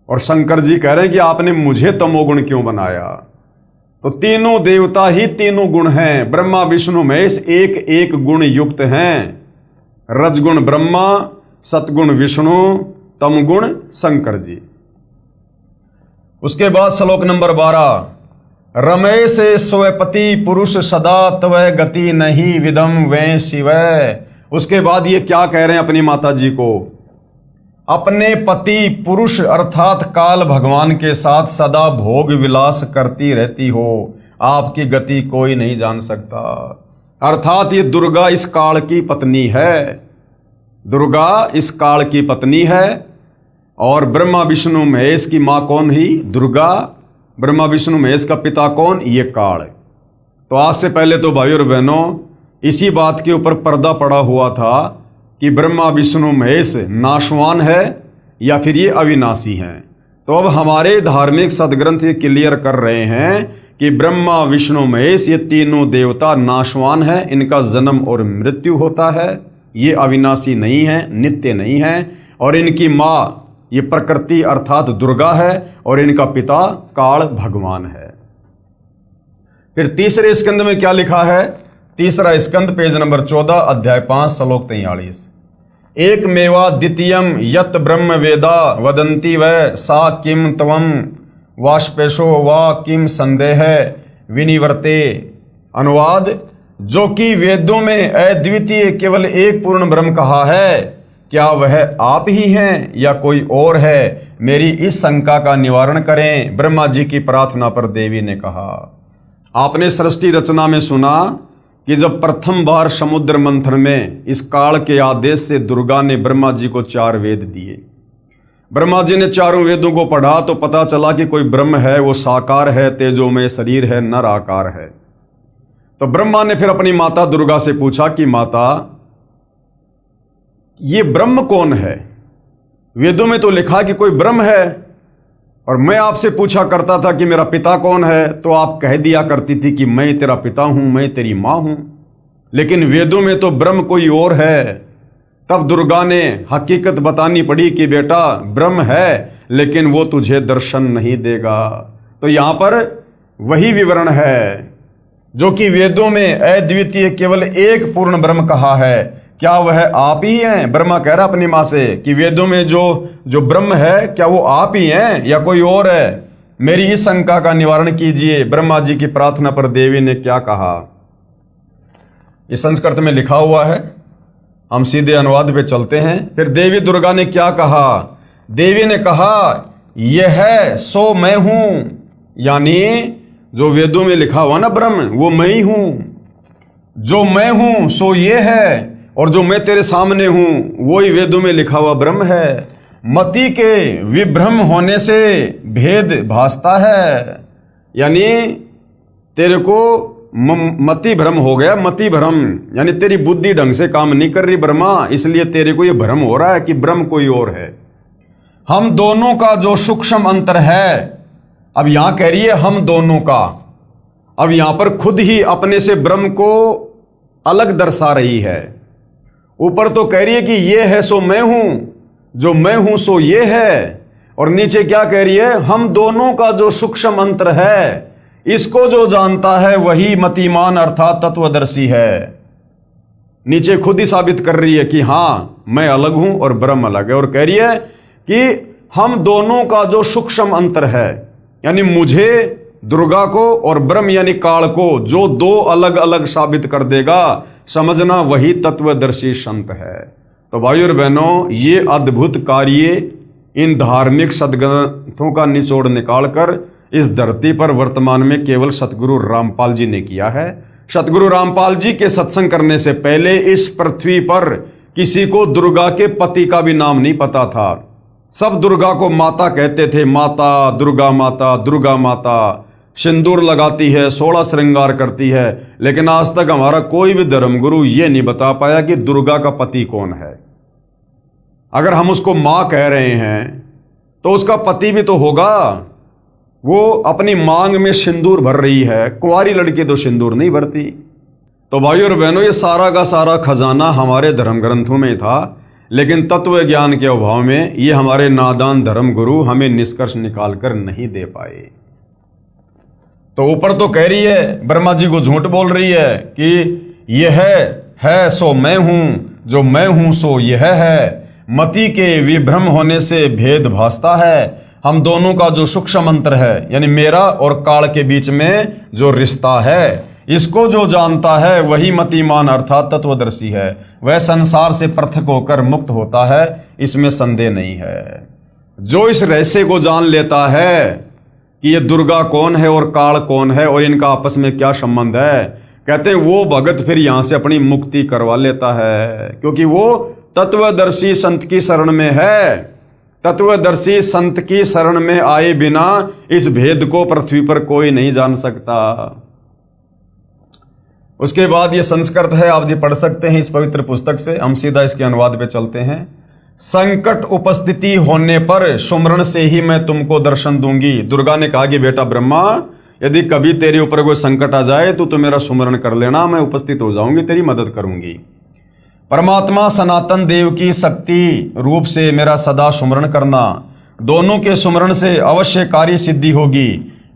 और शंकर जी कह रहे हैं कि आपने मुझे तमोगुण क्यों बनाया? तो तीनों देवता ही तीनों गुण हैं, ब्रह्मा विष्णु महेश एक एक गुण युक्त हैं। रजगुण ब्रह्मा, सतगुण विष्णु, तमगुण शंकर जी। उसके बाद श्लोक नंबर 12। रमे से स्वपति पुरुष सदा तव गति नहीं विदम वे शिव। उसके बाद ये क्या कह रहे हैं अपनी माता जी को? अपने पति पुरुष अर्थात काल भगवान के साथ सदा भोग विलास करती रहती हो, आपकी गति कोई नहीं जान सकता। अर्थात ये दुर्गा इस काल की पत्नी है, दुर्गा इस काल की पत्नी है। और ब्रह्मा विष्णु महेश की मां कौन ही? दुर्गा। ब्रह्मा विष्णु महेश का पिता कौन? ये काल। तो आज से पहले तो भाई और बहनों इसी बात के ऊपर पर्दा पड़ा हुआ था कि ब्रह्मा विष्णु महेश नाशवान है या फिर ये अविनाशी हैं। तो अब हमारे धार्मिक सदग्रंथ ये क्लियर कर रहे हैं कि ब्रह्मा विष्णु महेश ये तीनों देवता नाशवान है, इनका जन्म और मृत्यु होता है, ये अविनाशी नहीं है, नित्य नहीं है। और इनकी माँ ये प्रकृति अर्थात दुर्गा है और इनका पिता काल भगवान है। फिर तीसरे स्कंद में क्या लिखा है? तीसरा स्कंद पेज नंबर 14 अध्याय 5 श्लोक 43। एक मेवा द्वितीयम यत ब्रह्म वेदा वदंती व सा किम त्वम वाष्पेशो वा किम संदेह विनिवर्ते। अनुवाद, जो कि वेदों में अद्वितीय केवल एक पूर्ण ब्रह्म कहा है, क्या वह आप ही हैं या कोई और है? मेरी इस शंका का निवारण करें। ब्रह्मा जी की प्रार्थना पर देवी ने कहा। आपने सृष्टि रचना में सुना कि जब प्रथम बार समुद्र मंथन में इस काल के आदेश से दुर्गा ने ब्रह्मा जी को 4 वेद दिए। ब्रह्मा जी ने चारों वेदों को पढ़ा तो पता चला कि कोई ब्रह्म है, वो साकार है, तेजोमय शरीर है, नर आकार है। तो ब्रह्मा ने फिर अपनी माता दुर्गा से पूछा कि माता, ये ब्रह्म कौन है? वेदों में तो लिखा कि कोई ब्रह्म है, और मैं आपसे पूछा करता था कि मेरा पिता कौन है, तो आप कह दिया करती थी कि मैं तेरा पिता हूं, मैं तेरी मां हूं। लेकिन वेदों में तो ब्रह्म कोई और है। तब दुर्गा ने हकीकत बतानी पड़ी कि बेटा ब्रह्म है, लेकिन वो तुझे दर्शन नहीं देगा। तो यहां पर वही विवरण है जो कि वेदों में अद्वितीय केवल एक पूर्ण ब्रह्म कहा है। क्या वह आप ही हैं? ब्रह्मा कह रहा अपनी मां से कि वेदों में जो ब्रह्म है, क्या वो आप ही हैं या कोई और है? मेरी इस शंका का निवारण कीजिए। ब्रह्मा जी की प्रार्थना पर देवी ने क्या कहा? इस संस्कृत में लिखा हुआ है, हम सीधे अनुवाद पे चलते हैं। फिर देवी दुर्गा ने क्या कहा? देवी ने कहा, यह है सो मैं हूं, यानी जो वेदों में लिखा हुआ ना ब्रह्म, वो मैं ही हूं। जो मैं हूं सो ये है, और जो मैं तेरे सामने हूं वो ही वेदों में लिखा हुआ ब्रह्म है। मति के विभ्रम होने से भेद भासता है, यानी तेरे को मति भ्रम हो गया। मति भ्रम यानी तेरी बुद्धि ढंग से काम नहीं कर रही ब्रह्मा, इसलिए तेरे को ये भ्रम हो रहा है कि ब्रह्म कोई और है। हम दोनों का जो सूक्ष्म अंतर है, अब यहां कह रही है हम दोनों का। अब यहां पर खुद ही अपने से ब्रह्म को अलग दर्शा रही है। ऊपर तो कह रही है कि ये है सो मैं हूं, जो मैं हूं सो ये है, और नीचे क्या कह रही है? हम दोनों का जो सूक्ष्म अंतर है, इसको जो जानता है वही मतिमान अर्थात तत्वदर्शी है। नीचे खुद ही साबित कर रही है कि हां मैं अलग हूं और ब्रह्म अलग है, और कह रही है कि हम दोनों का जो सूक्ष्म अंतर है, यानी मुझे दुर्गा को और ब्रह्म यानी काल को जो दो अलग अलग साबित कर देगा, समझना वही तत्वदर्शी संत है। तो भाई और बहनों, ये अद्भुत कार्य इन धार्मिक सदग्रंथों का निचोड़ निकालकर इस धरती पर वर्तमान में केवल सतगुरु रामपाल जी ने किया है। सतगुरु रामपाल जी के सत्संग करने से पहले इस पृथ्वी पर किसी को दुर्गा के पति का भी नाम नहीं पता था। सब दुर्गा को माता कहते थे, माता दुर्गा, माता दुर्गा माता। सिंदूर लगाती है, 16 श्रृंगार करती है, लेकिन आज तक हमारा कोई भी धर्मगुरु ये नहीं बता पाया कि दुर्गा का पति कौन है। अगर हम उसको मां कह रहे हैं तो उसका पति भी तो होगा। वो अपनी मांग में सिंदूर भर रही है, कुंवारी लड़की तो सिंदूर नहीं भरती। तो भाई और बहनों, ये सारा का सारा खजाना हमारे धर्म ग्रंथों में था, लेकिन तत्व ज्ञान के अभाव में ये हमारे नादान धर्म गुरु हमें निष्कर्ष निकाल कर नहीं दे पाए। तो ऊपर तो कह रही है, ब्रह्मा जी को झूठ बोल रही है कि यह है सो मैं हूं, जो मैं हूं सो यह है। मति के विभ्रम होने से भेद भासता है। हम दोनों का जो सूक्ष्म अंतर है, यानी मेरा और काल के बीच में जो रिश्ता है, इसको जो जानता है वही मतिमान अर्थात तत्वदर्शी है। वह संसार से पृथक होकर मुक्त होता है, इसमें संदेह नहीं है। जो इस रहस्य को जान लेता है कि ये दुर्गा कौन है और काल कौन है और इनका आपस में क्या संबंध है, कहते हैं वो भगत फिर यहां से अपनी मुक्ति करवा लेता है, क्योंकि वो तत्वदर्शी संत की शरण में है। तत्वदर्शी संत की शरण में आए बिना इस भेद को पृथ्वी पर कोई नहीं जान सकता। उसके बाद ये संस्कृत है, आप जी पढ़ सकते हैं इस पवित्र पुस्तक से। हम सीधा इसके अनुवाद पे चलते हैं। संकट उपस्थिति होने पर सुमरण से ही मैं तुमको दर्शन दूंगी। दुर्गा ने कहा कि बेटा ब्रह्मा, यदि कभी तेरे ऊपर कोई संकट आ जाए तो मेरा सुमरण कर लेना, मैं उपस्थित हो जाऊंगी, तेरी मदद करूंगी। परमात्मा सनातन देव की शक्ति रूप से मेरा सदा सुमरण करना, दोनों के सुमरण से अवश्य कार्य सिद्धि होगी।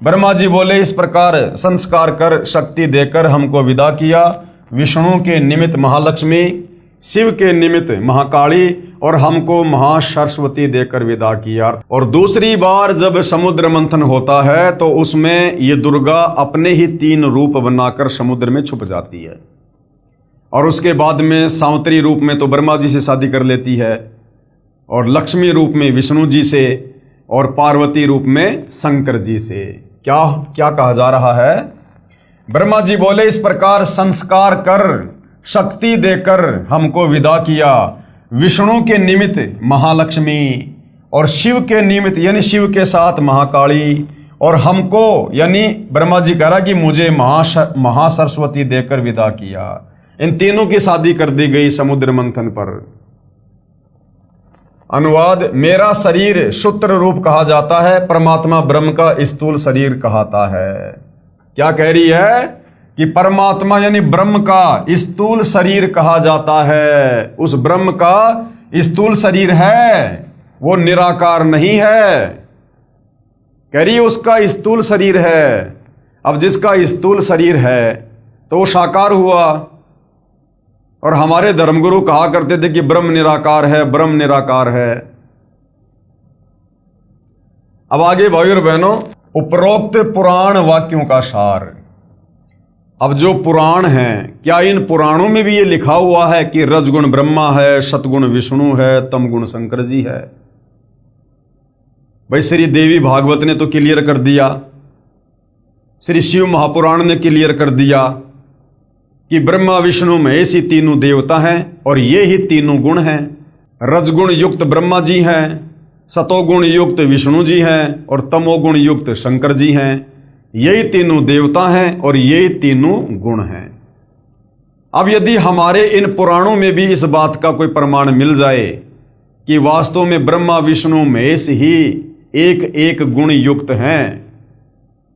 ब्रह्मा जी बोले, इस प्रकार संस्कार कर शक्ति देकर हमको विदा किया। विष्णु के निमित्त महालक्ष्मी, शिव के निमित्त महाकाली और हमको महासरस्वती देकर विदा किया। और दूसरी बार जब समुद्र मंथन होता है तो उसमें ये दुर्गा अपने ही 3 रूप बनाकर समुद्र में छुप जाती है। और उसके बाद में सावत्री रूप में तो ब्रह्मा जी से शादी कर लेती है, और लक्ष्मी रूप में विष्णु जी से, और पार्वती रूप में शंकर जी से। क्या क्या कहा जा रहा है? ब्रह्मा जी बोले, इस प्रकार संस्कार कर शक्ति देकर हमको विदा किया। विष्णु के निमित्त महालक्ष्मी और शिव के निमित्त यानी शिव के साथ महाकाली, और हमको यानी ब्रह्मा जी कह रहा कि मुझे महासरस्वती देकर विदा किया। इन तीनों की शादी कर दी गई समुद्र मंथन पर। अनुवाद, मेरा शरीर सूत्र रूप कहा जाता है, परमात्मा ब्रह्म का स्थूल शरीर कहता है। क्या कह रही है कि परमात्मा यानी ब्रह्म का स्थूल शरीर कहा जाता है। उस ब्रह्म का स्थूल शरीर है, वो निराकार नहीं है। कह रही है उसका स्थूल शरीर है। अब जिसका स्थूल शरीर है तो वो साकार हुआ। और हमारे धर्मगुरु कहा करते थे कि ब्रह्म निराकार है, ब्रह्म निराकार है। अब आगे भाइयों और बहनों, उपरोक्त पुराण वाक्यों का सार। अब जो पुराण हैं, क्या इन पुराणों में भी ये लिखा हुआ है कि रजगुण ब्रह्मा है, सतगुण विष्णु है, तमगुण शंकर जी है? भाई श्री देवी भागवत ने तो क्लियर कर दिया, श्री शिव महापुराण ने क्लियर कर दिया कि ब्रह्मा विष्णु महेश ही तीनों देवता हैं और ये ही तीनों गुण हैं। रजगुण युक्त ब्रह्मा जी हैं, सतोगुण युक्त विष्णु जी हैं और तमोगुण युक्त शंकर जी हैं। यही तीनों देवता हैं और यही तीनों गुण हैं। अब यदि हमारे इन पुराणों में भी इस बात का कोई प्रमाण मिल जाए कि वास्तव में ब्रह्मा विष्णु महेश ही एक एक गुण युक्त हैं,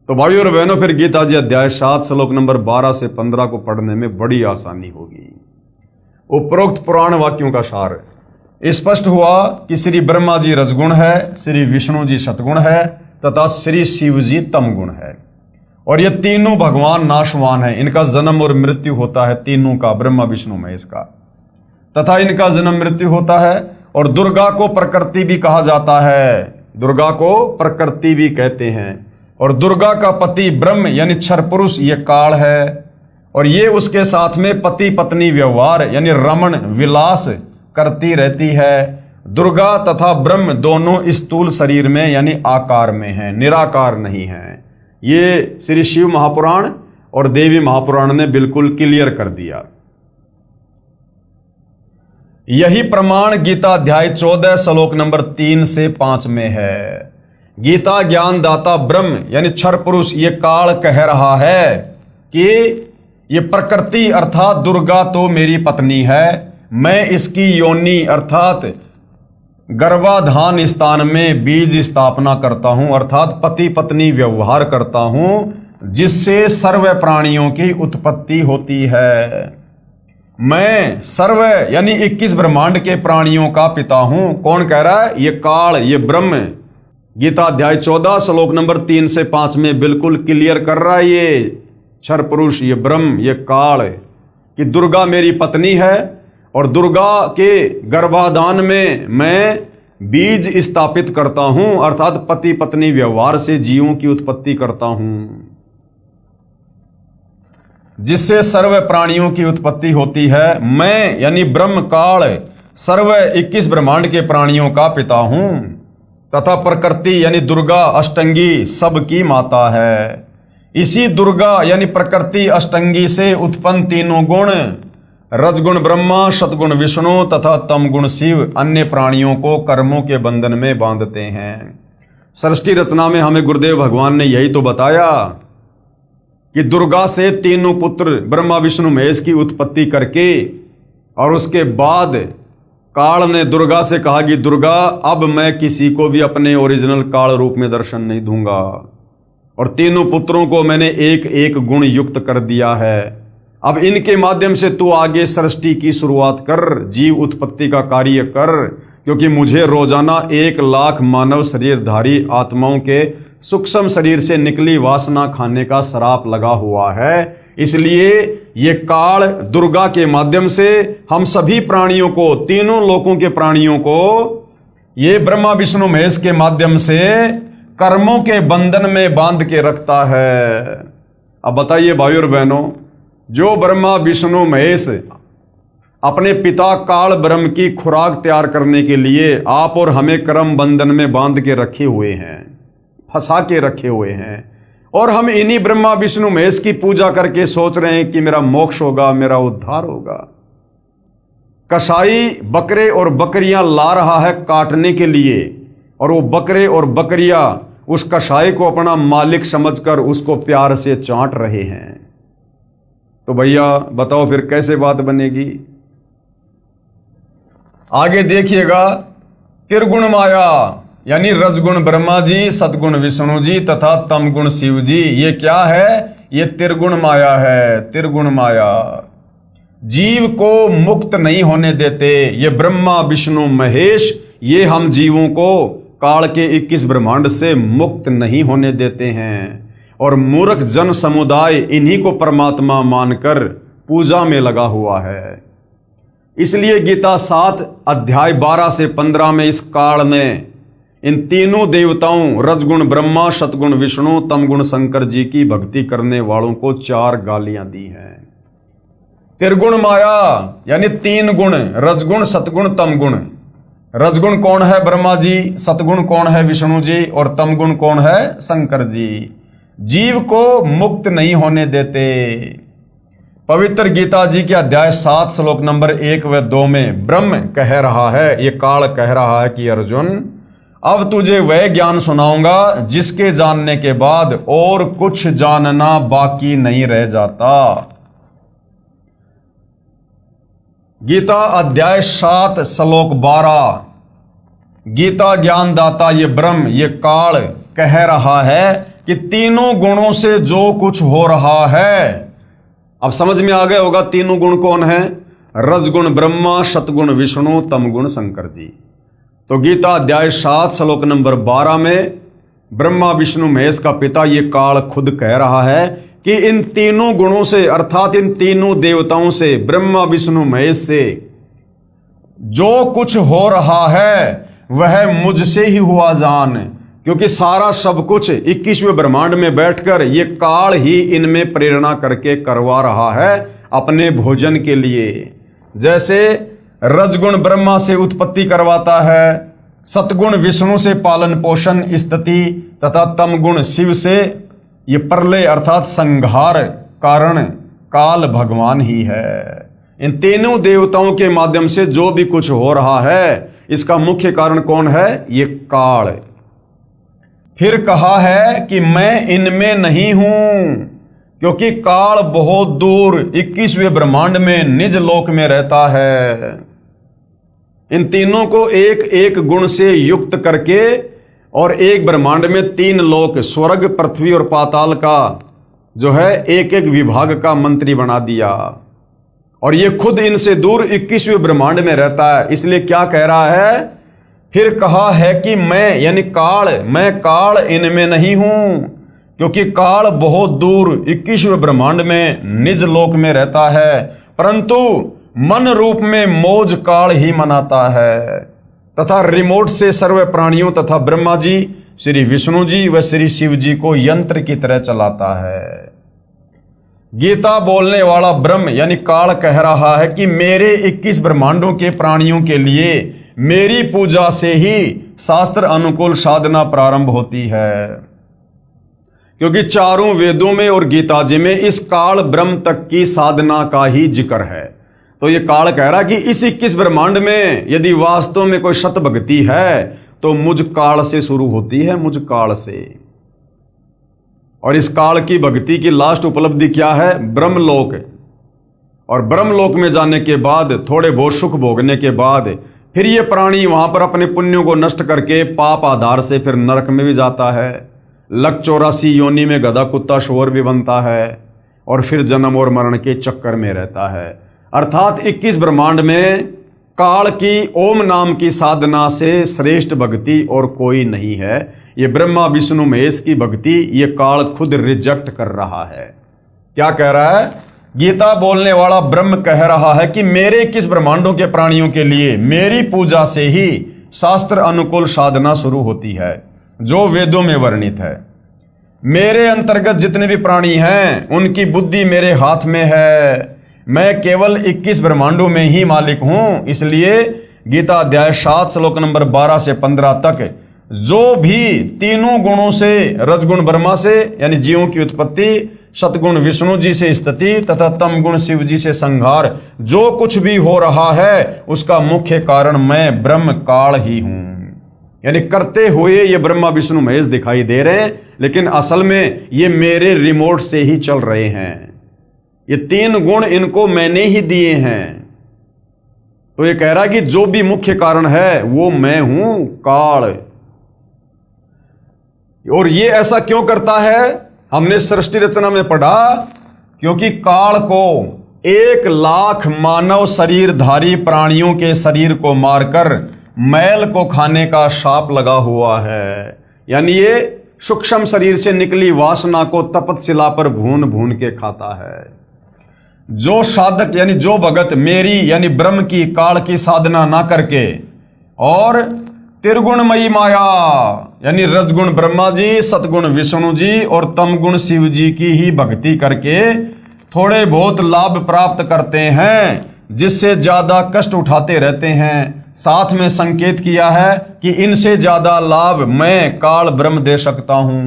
तो भाइयों और बहनों फिर गीता जी अध्याय 7 श्लोक नंबर 12 से 15 को पढ़ने में बड़ी आसानी होगी। उपरोक्त पुराण वाक्यों का सार स्पष्ट हुआ कि श्री ब्रह्मा जी रजगुण है, श्री विष्णु जी सतगुण है तथा श्री शिव जी तमगुण है। और ये तीनों भगवान नाशवान हैं, इनका जन्म और मृत्यु होता है तीनों का, ब्रह्मा विष्णु महेश का, तथा इनका जन्म मृत्यु होता है। और दुर्गा को प्रकृति भी कहा जाता है, दुर्गा को प्रकृति भी कहते हैं। और दुर्गा का पति ब्रह्म यानी क्षर पुरुष ये काल है, और ये उसके साथ में पति पत्नी व्यवहार यानी रमण विलास करती रहती है। दुर्गा तथा ब्रह्म दोनों स्थूल शरीर में यानी आकार में हैं, निराकार नहीं हैं। ये श्री शिव महापुराण और देवी महापुराण ने बिल्कुल क्लियर कर दिया। यही प्रमाण गीता अध्याय 14 श्लोक नंबर 3 से 5 में है। गीता ज्ञान दाता ब्रह्म यानी क्षर पुरुष ये काल कह रहा है कि ये प्रकृति अर्थात दुर्गा तो मेरी पत्नी है, मैं इसकी योनि अर्थात गर्भाधान स्थान में बीज स्थापना करता हूं, अर्थात पति पत्नी व्यवहार करता हूं, जिससे सर्व प्राणियों की उत्पत्ति होती है। मैं सर्व यानी 21 ब्रह्मांड के प्राणियों का पिता हूं। कौन कह रहा है? ये काल, ये ब्रह्म। गीता अध्याय 14 श्लोक नंबर 3 से 5 में बिल्कुल क्लियर कर रहा है ये क्षर पुरुष, ये ब्रह्म, ये काल, कि दुर्गा मेरी पत्नी है और दुर्गा के गर्भाधान में मैं बीज स्थापित करता हूं, अर्थात पति पत्नी व्यवहार से जीवों की उत्पत्ति करता हूं, जिससे सर्व प्राणियों की उत्पत्ति होती है। मैं यानी ब्रह्म काल सर्व 21 ब्रह्मांड के प्राणियों का पिता हूं, तथा प्रकृति यानी दुर्गा अष्टंगी सबकी माता है। इसी दुर्गा यानी प्रकृति अष्टंगी से उत्पन्न तीनों गुण रजगुण ब्रह्मा, सतगुण विष्णु तथा तमगुण शिव अन्य प्राणियों को कर्मों के बंधन में बांधते हैं। सृष्टि रचना में हमें गुरुदेव भगवान ने यही तो बताया कि दुर्गा से तीनों पुत्र ब्रह्मा विष्णु महेश की उत्पत्ति करके और उसके बाद काल ने दुर्गा से कहा कि दुर्गा, अब मैं किसी को भी अपने ओरिजिनल काल रूप में दर्शन नहीं दूंगा, और तीनों पुत्रों को मैंने एक एक गुण युक्त कर दिया है। अब इनके माध्यम से तू आगे सृष्टि की शुरुआत कर, जीव उत्पत्ति का कार्य कर, क्योंकि मुझे रोजाना 1,00,000 मानव शरीरधारी आत्माओं के सूक्ष्म शरीर से निकली वासना खाने का श्राप लगा हुआ है। इसलिए ये काल दुर्गा के माध्यम से हम सभी प्राणियों को, तीनों लोकों के प्राणियों को, ये ब्रह्मा विष्णु महेश के माध्यम से कर्मों के बंधन में बांध के रखता है। अब बताइए भाइयों और बहनों, जो ब्रह्मा विष्णु महेश अपने पिता काल ब्रह्म की खुराक तैयार करने के लिए आप और हमें कर्म बंधन में बांध के रखे हुए हैं, फंसा के रखे हुए हैं, और हम इन्हीं ब्रह्मा विष्णु महेश की पूजा करके सोच रहे हैं कि मेरा मोक्ष होगा, मेरा उद्धार होगा। कसाई बकरे और बकरियां ला रहा है काटने के लिए, और वो बकरे और बकरियां उस कसाई को अपना मालिक समझकर उसको प्यार से चाट रहे हैं। तो भैया बताओ फिर कैसे बात बनेगी? आगे देखिएगा, त्रिगुण माया यानी रजगुण ब्रह्मा जी, सतगुण विष्णु जी तथा तमगुण शिव जी, ये क्या है? ये त्रिगुण माया है। त्रिगुण माया जीव को मुक्त नहीं होने देते। ये ब्रह्मा विष्णु महेश, ये हम जीवों को काल के 21 ब्रह्मांड से मुक्त नहीं होने देते हैं, और मूर्ख जन समुदाय इन्हीं को परमात्मा मानकर पूजा में लगा हुआ है। इसलिए गीता 7 अध्याय 12 से 15 में इस काल ने इन तीनों देवताओं रजगुण ब्रह्मा, सतगुण विष्णु, तमगुण शंकर जी की भक्ति करने वालों को 4 गालियां दी हैं। त्रिगुण माया यानी 3 गुण, रजगुण सतगुण तमगुण। रजगुण कौन है? ब्रह्मा जी। सतगुण कौन है? विष्णु जी। और तमगुण कौन है? शंकर जी। जीव को मुक्त नहीं होने देते। पवित्र गीता जी के अध्याय 7 श्लोक नंबर 1 व 2 में ब्रह्म कह रहा है, ये काल कह रहा है कि अर्जुन, अब तुझे वह ज्ञान सुनाऊंगा जिसके जानने के बाद और कुछ जानना बाकी नहीं रह जाता। गीता अध्याय 7 श्लोक 12, गीता ज्ञानदाता ये ब्रह्म, ये काल कह रहा है कि तीनों गुणों से जो कुछ हो रहा है, अब समझ में आ गया होगा तीनों गुण कौन है? रजगुण ब्रह्मा, सतगुण विष्णु, तमगुण शंकर जी। तो गीता अध्याय 7 श्लोक नंबर 12 में ब्रह्मा विष्णु महेश का पिता ये काल खुद कह रहा है कि इन तीनों गुणों से, अर्थात इन तीनों देवताओं से, ब्रह्मा विष्णु महेश से जो कुछ हो रहा है वह मुझसे ही हुआ जान, क्योंकि सारा सब कुछ 21वें ब्रह्मांड में बैठकर ये काल ही इनमें प्रेरणा करके करवा रहा है अपने भोजन के लिए। जैसे रजगुण ब्रह्मा से उत्पत्ति करवाता है, सतगुण विष्णु से पालन पोषण स्थिति तथा तमगुण शिव से ये प्रलय अर्थात संहार कारण काल भगवान ही है। इन तीनों देवताओं के माध्यम से जो भी कुछ हो रहा है इसका मुख्य कारण कौन है? ये काल। फिर कहा है कि मैं इनमें नहीं हूं, क्योंकि काल बहुत दूर 21वें ब्रह्मांड में निज लोक में रहता है। इन तीनों को एक एक गुण से युक्त करके और एक ब्रह्मांड में 3 लोक, स्वर्ग, पृथ्वी और पाताल का जो है एक एक विभाग का मंत्री बना दिया, और ये खुद इनसे दूर 21वें ब्रह्मांड में रहता है। इसलिए क्या कह रहा है? फिर कहा है कि मैं यानी काल, मैं काल इनमें नहीं हूं, क्योंकि काल बहुत दूर 21वें ब्रह्मांड में निज लोक में रहता है, परंतु मन रूप में मौज काल ही मनाता है तथा रिमोट से सर्व प्राणियों तथा ब्रह्मा जी, श्री विष्णु जी व श्री शिव जी को यंत्र की तरह चलाता है। गीता बोलने वाला ब्रह्म यानी काल कह रहा है कि मेरे 21 ब्रह्मांडों के प्राणियों के लिए मेरी पूजा से ही शास्त्र अनुकूल साधना प्रारंभ होती है, क्योंकि चारों वेदों में और गीता जी में इस काल ब्रह्म तक की साधना का ही जिक्र है। तो ये काल कह रहा कि इस 21 ब्रह्मांड में यदि वास्तव में कोई सत भक्ति है तो मुझ काल से शुरू होती है, मुझ काल से। और इस काल की भक्ति की लास्ट उपलब्धि क्या है? ब्रह्मलोक। और ब्रह्मलोक में जाने के बाद, थोड़े बहुत सुख भोगने के बाद, फिर ये प्राणी वहां पर अपने पुण्यों को नष्ट करके पाप आधार से फिर नरक में भी जाता है। लक 84 योनि में गधा कुत्ता शोर भी बनता है और फिर जन्म और मरण के चक्कर में रहता है। अर्थात 21 ब्रह्मांड में काल की ओम नाम की साधना से श्रेष्ठ भक्ति और कोई नहीं है। ये ब्रह्मा विष्णु महेश की भक्ति ये काल खुद रिजेक्ट कर रहा है। क्या कह रहा है? गीता बोलने वाला ब्रह्म कह रहा है कि मेरे 21 ब्रह्मांडों के प्राणियों के लिए मेरी पूजा से ही शास्त्र अनुकूल साधना शुरू होती है, जो वेदों में वर्णित है। मेरे अंतर्गत जितने भी प्राणी हैं उनकी बुद्धि मेरे हाथ में है। मैं केवल 21 ब्रह्मांडों में ही मालिक हूं। इसलिए गीता अध्याय 7 श्लोक नंबर 12 से 15 तक जो भी तीनों गुणों से, रजगुण ब्रह्मा से यानी जीवों की उत्पत्ति, सतगुण विष्णु जी से स्थिति तथा तम गुण शिव जी से संहार, जो कुछ भी हो रहा है उसका मुख्य कारण मैं ब्रह्म काल ही हूं। यानी करते हुए ये ब्रह्मा विष्णु महेश दिखाई दे रहे हैं, लेकिन असल में ये मेरे रिमोट से ही चल रहे हैं। ये 3 गुण इनको मैंने ही दिए हैं। तो ये कह रहा है कि जो भी मुख्य कारण है वो मैं हूं, काल। और ये ऐसा क्यों करता है? हमने सृष्टि रचना में पढ़ा, क्योंकि काल को 1 लाख मानव शरीरधारी प्राणियों के शरीर को मारकर मैल को खाने का शाप लगा हुआ है। यानी ये सूक्ष्म शरीर से निकली वासना को तपतशिला पर भून भून के खाता है। जो साधक यानी जो भगत मेरी यानी ब्रह्म की, काल की साधना ना करके और त्रिगुणमयी माया यानी रजगुण ब्रह्मा जी, सतगुण विष्णु जी और तमगुण शिव जी की ही भक्ति करके थोड़े बहुत लाभ प्राप्त करते हैं, जिससे ज्यादा कष्ट उठाते रहते हैं। साथ में संकेत किया है कि इनसे ज्यादा लाभ मैं काल ब्रह्म दे सकता हूं।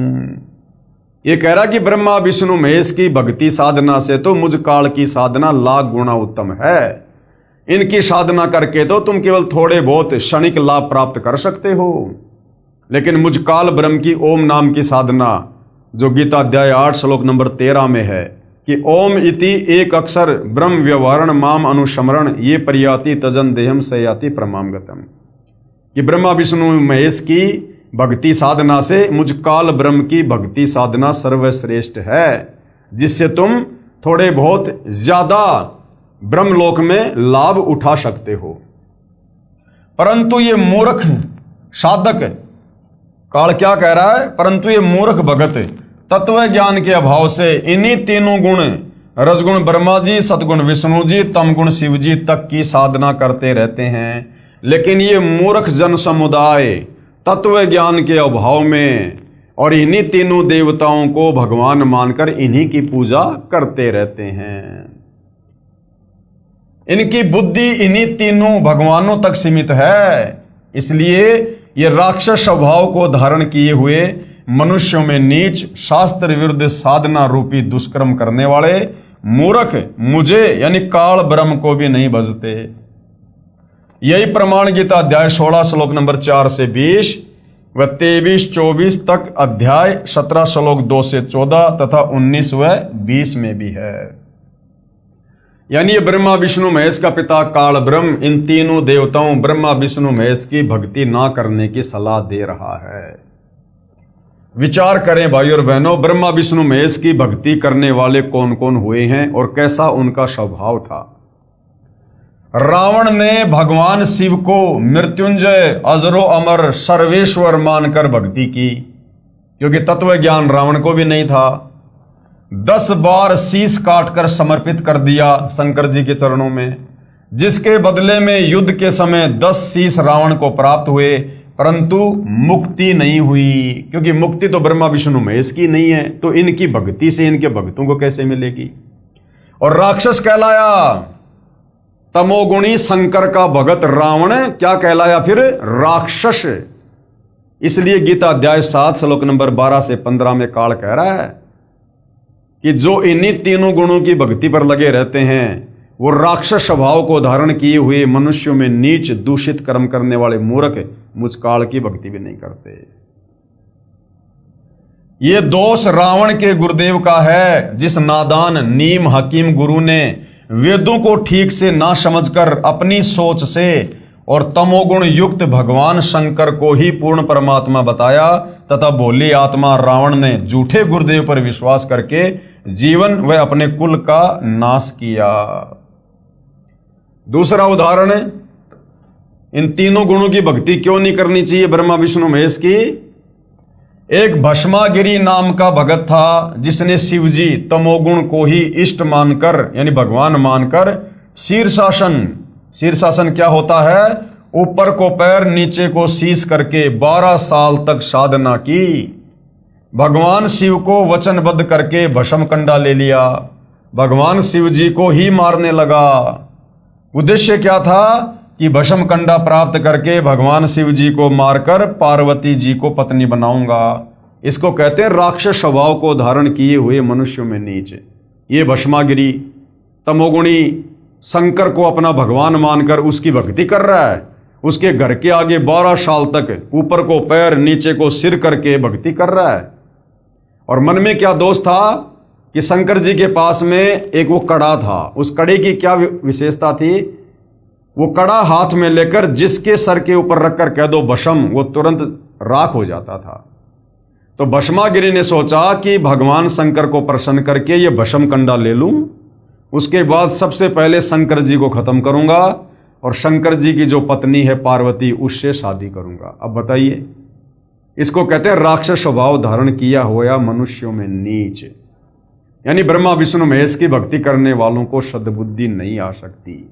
ये कह रहा कि ब्रह्मा विष्णु महेश की भक्ति साधना से तो मुझ काल की साधना लाख गुना उत्तम है। इनकी साधना करके तो तुम केवल थोड़े बहुत क्षणिक लाभ प्राप्त कर सकते हो, लेकिन मुझ काल ब्रह्म की ओम नाम की साधना, जो गीता अध्याय 8 श्लोक नंबर 13 में है कि ओम इति एक अक्षर ब्रह्म व्यवहारण माम अनुस्मरण ये परियाति तजन देहम सयाति प्रमाम गतम, कि ब्रह्मा विष्णु महेश की भक्ति साधना से मुझ काल ब्रह्म की भक्ति साधना सर्वश्रेष्ठ है, जिससे तुम थोड़े बहुत ज्यादा ब्रह्मलोक में लाभ उठा सकते हो। परंतु ये मूर्ख साधक, काल क्या कह रहा है? परंतु ये मूर्ख भगत तत्व ज्ञान के अभाव से इन्हीं तीनों गुण, रजगुण ब्रह्मा जी, सतगुण विष्णु जी, तमगुण शिव जी तक की साधना करते रहते हैं। लेकिन ये मूर्ख जन समुदाय तत्व ज्ञान के अभाव में और इन्हीं तीनों देवताओं को भगवान मानकर इन्हीं की पूजा करते रहते हैं। इनकी बुद्धि इन्हीं तीनों भगवानों तक सीमित है। इसलिए ये राक्षस स्वभाव को धारण किए हुए मनुष्यों में नीच, शास्त्र विरुद्ध साधना रूपी दुष्कर्म करने वाले मूर्ख मुझे यानी काल ब्रह्म को भी नहीं भजते। यही प्रमाण गीता अध्याय 16 श्लोक नंबर 4 से 20 व 23-24 तक, अध्याय 17 श्लोक 2 से 14 तथा 19 व 20 में भी है। यानी ये ब्रह्मा विष्णु महेश का पिता काल ब्रह्म इन तीनों देवताओं ब्रह्मा विष्णु महेश की भक्ति ना करने की सलाह दे रहा है। विचार करें भाई और बहनों, ब्रह्मा विष्णु महेश की भक्ति करने वाले कौन कौन हुए हैं और कैसा उनका स्वभाव था। रावण ने भगवान शिव को मृत्युंजय, अजरो अमर, सर्वेश्वर मानकर भक्ति की, क्योंकि तत्व ज्ञान रावण को भी नहीं था। 10 बार शीश काटकर समर्पित कर दिया शंकर जी के चरणों में, जिसके बदले में युद्ध के समय 10 शीश रावण को प्राप्त हुए, परंतु मुक्ति नहीं हुई, क्योंकि मुक्ति तो ब्रह्मा विष्णु महेश की नहीं है, तो इनकी भक्ति से इनके भक्तों को कैसे मिलेगी। और राक्षस कहलाया, तमोगुणी शंकर का भगत रावण क्या कहलाया फिर? राक्षस। इसलिए गीता अध्याय 7 श्लोक नंबर 12 से 15 में काल कह रहा है कि जो इन्हीं तीनों गुणों की भक्ति पर लगे रहते हैं वो राक्षस स्वभाव को धारण किए हुए मनुष्यों में नीच दूषित कर्म करने वाले मूर्ख मुझ काल की भक्ति भी नहीं करते। ये दोष रावण के गुरुदेव का है, जिस नादान नीम हकीम गुरु ने वेदों को ठीक से ना समझकर अपनी सोच से और तमोगुण युक्त भगवान शंकर को ही पूर्ण परमात्मा बताया तथा भोली आत्मा रावण ने झूठे गुरुदेव पर विश्वास करके जीवन व अपने कुल का नाश किया। दूसरा उदाहरण, इन तीनों गुणों की भक्ति क्यों नहीं करनी चाहिए ब्रह्मा विष्णु महेश की। एक भस्मागिरी नाम का भगत था, जिसने शिवजी तमोगुण को ही इष्ट मानकर यानी भगवान मानकर शीर्षासन क्या होता है, ऊपर को पैर नीचे को शीश करके 12 साल तक साधना की। भगवान शिव को वचनबद्ध करके भस्म कंडा ले लिया, भगवान शिव जी को ही मारने लगा। उद्देश्य क्या था कि भस्म कंडा प्राप्त करके भगवान शिव जी को मारकर पार्वती जी को पत्नी बनाऊंगा। इसको कहते हैं राक्षस स्वभाव को धारण किए हुए मनुष्यों में नीच। ये भस्मागिरी तमोगुणी शंकर को अपना भगवान मानकर उसकी भक्ति कर रहा है, उसके घर के आगे 12 साल तक ऊपर को पैर नीचे को सिर करके भक्ति कर रहा है। और मन में क्या दोष था कि शंकर जी के पास में एक वो कड़ा था, उस कड़े की क्या विशेषता थी, वो कड़ा हाथ में लेकर जिसके सर के ऊपर रखकर कह दो भस्म, वो तुरंत राख हो जाता था। तो भस्मागिरी ने सोचा कि भगवान शंकर को प्रसन्न करके ये भस्म कंडा ले लूं, उसके बाद सबसे पहले शंकर जी को खत्म करूंगा और शंकर जी की जो पत्नी है पार्वती उससे शादी करूंगा। अब बताइए, इसको कहते हैं राक्षस स्वभाव धारण किया हुआ मनुष्यों में नीच। यानी ब्रह्मा विष्णु महेश की भक्ति करने वालों को सद्बुद्धि नहीं आ सकती।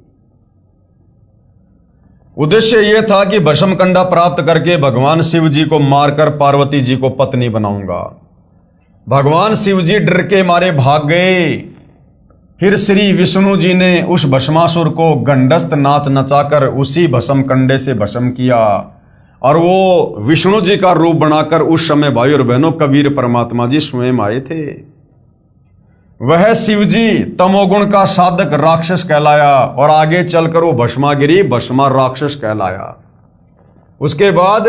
उद्देश्य यह था कि भस्म कंडा प्राप्त करके भगवान शिव जी को मारकर पार्वती जी को पत्नी बनाऊंगा। भगवान शिव जी डर के मारे भाग गए। फिर श्री विष्णु जी ने उस भस्मासुर को गंडस्त नाच नचाकर उसी भस्म कंडे से भस्म किया और वो विष्णु जी का रूप बनाकर उस समय भाई और बहनों कबीर परमात्मा जी स्वयं आए थे। वह शिवजी तमोगुण का साधक राक्षस कहलाया और आगे चलकर वो भस्मागिरी भस्मा राक्षस कहलाया। उसके बाद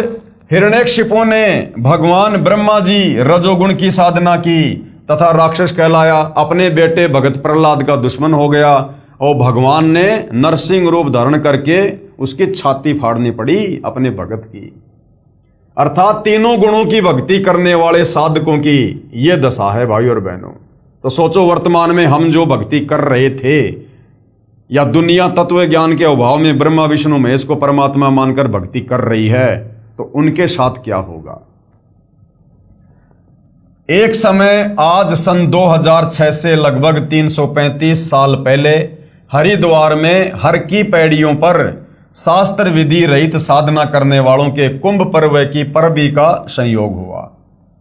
हिरण्यकशिपु ने भगवान ब्रह्मा जी रजोगुण की साधना की तथा राक्षस कहलाया, अपने बेटे भगत प्रहलाद का दुश्मन हो गया और भगवान ने नरसिंह रूप धारण करके उसकी छाती फाड़नी पड़ी अपने भगत की। अर्थात तीनों गुणों की भक्ति करने वाले साधकों की ये दशा है भाई और बहनों। तो सोचो, वर्तमान में हम जो भक्ति कर रहे थे या दुनिया तत्व ज्ञान के अभाव में ब्रह्मा विष्णु महेश को परमात्मा मानकर भक्ति कर रही है, तो उनके साथ क्या होगा। एक समय आज सन 2006 से लगभग 335 साल पहले हरिद्वार में हर की पैड़ियों पर शास्त्र विधि रहित साधना करने वालों के कुंभ पर्व की परबी का संयोग हुआ।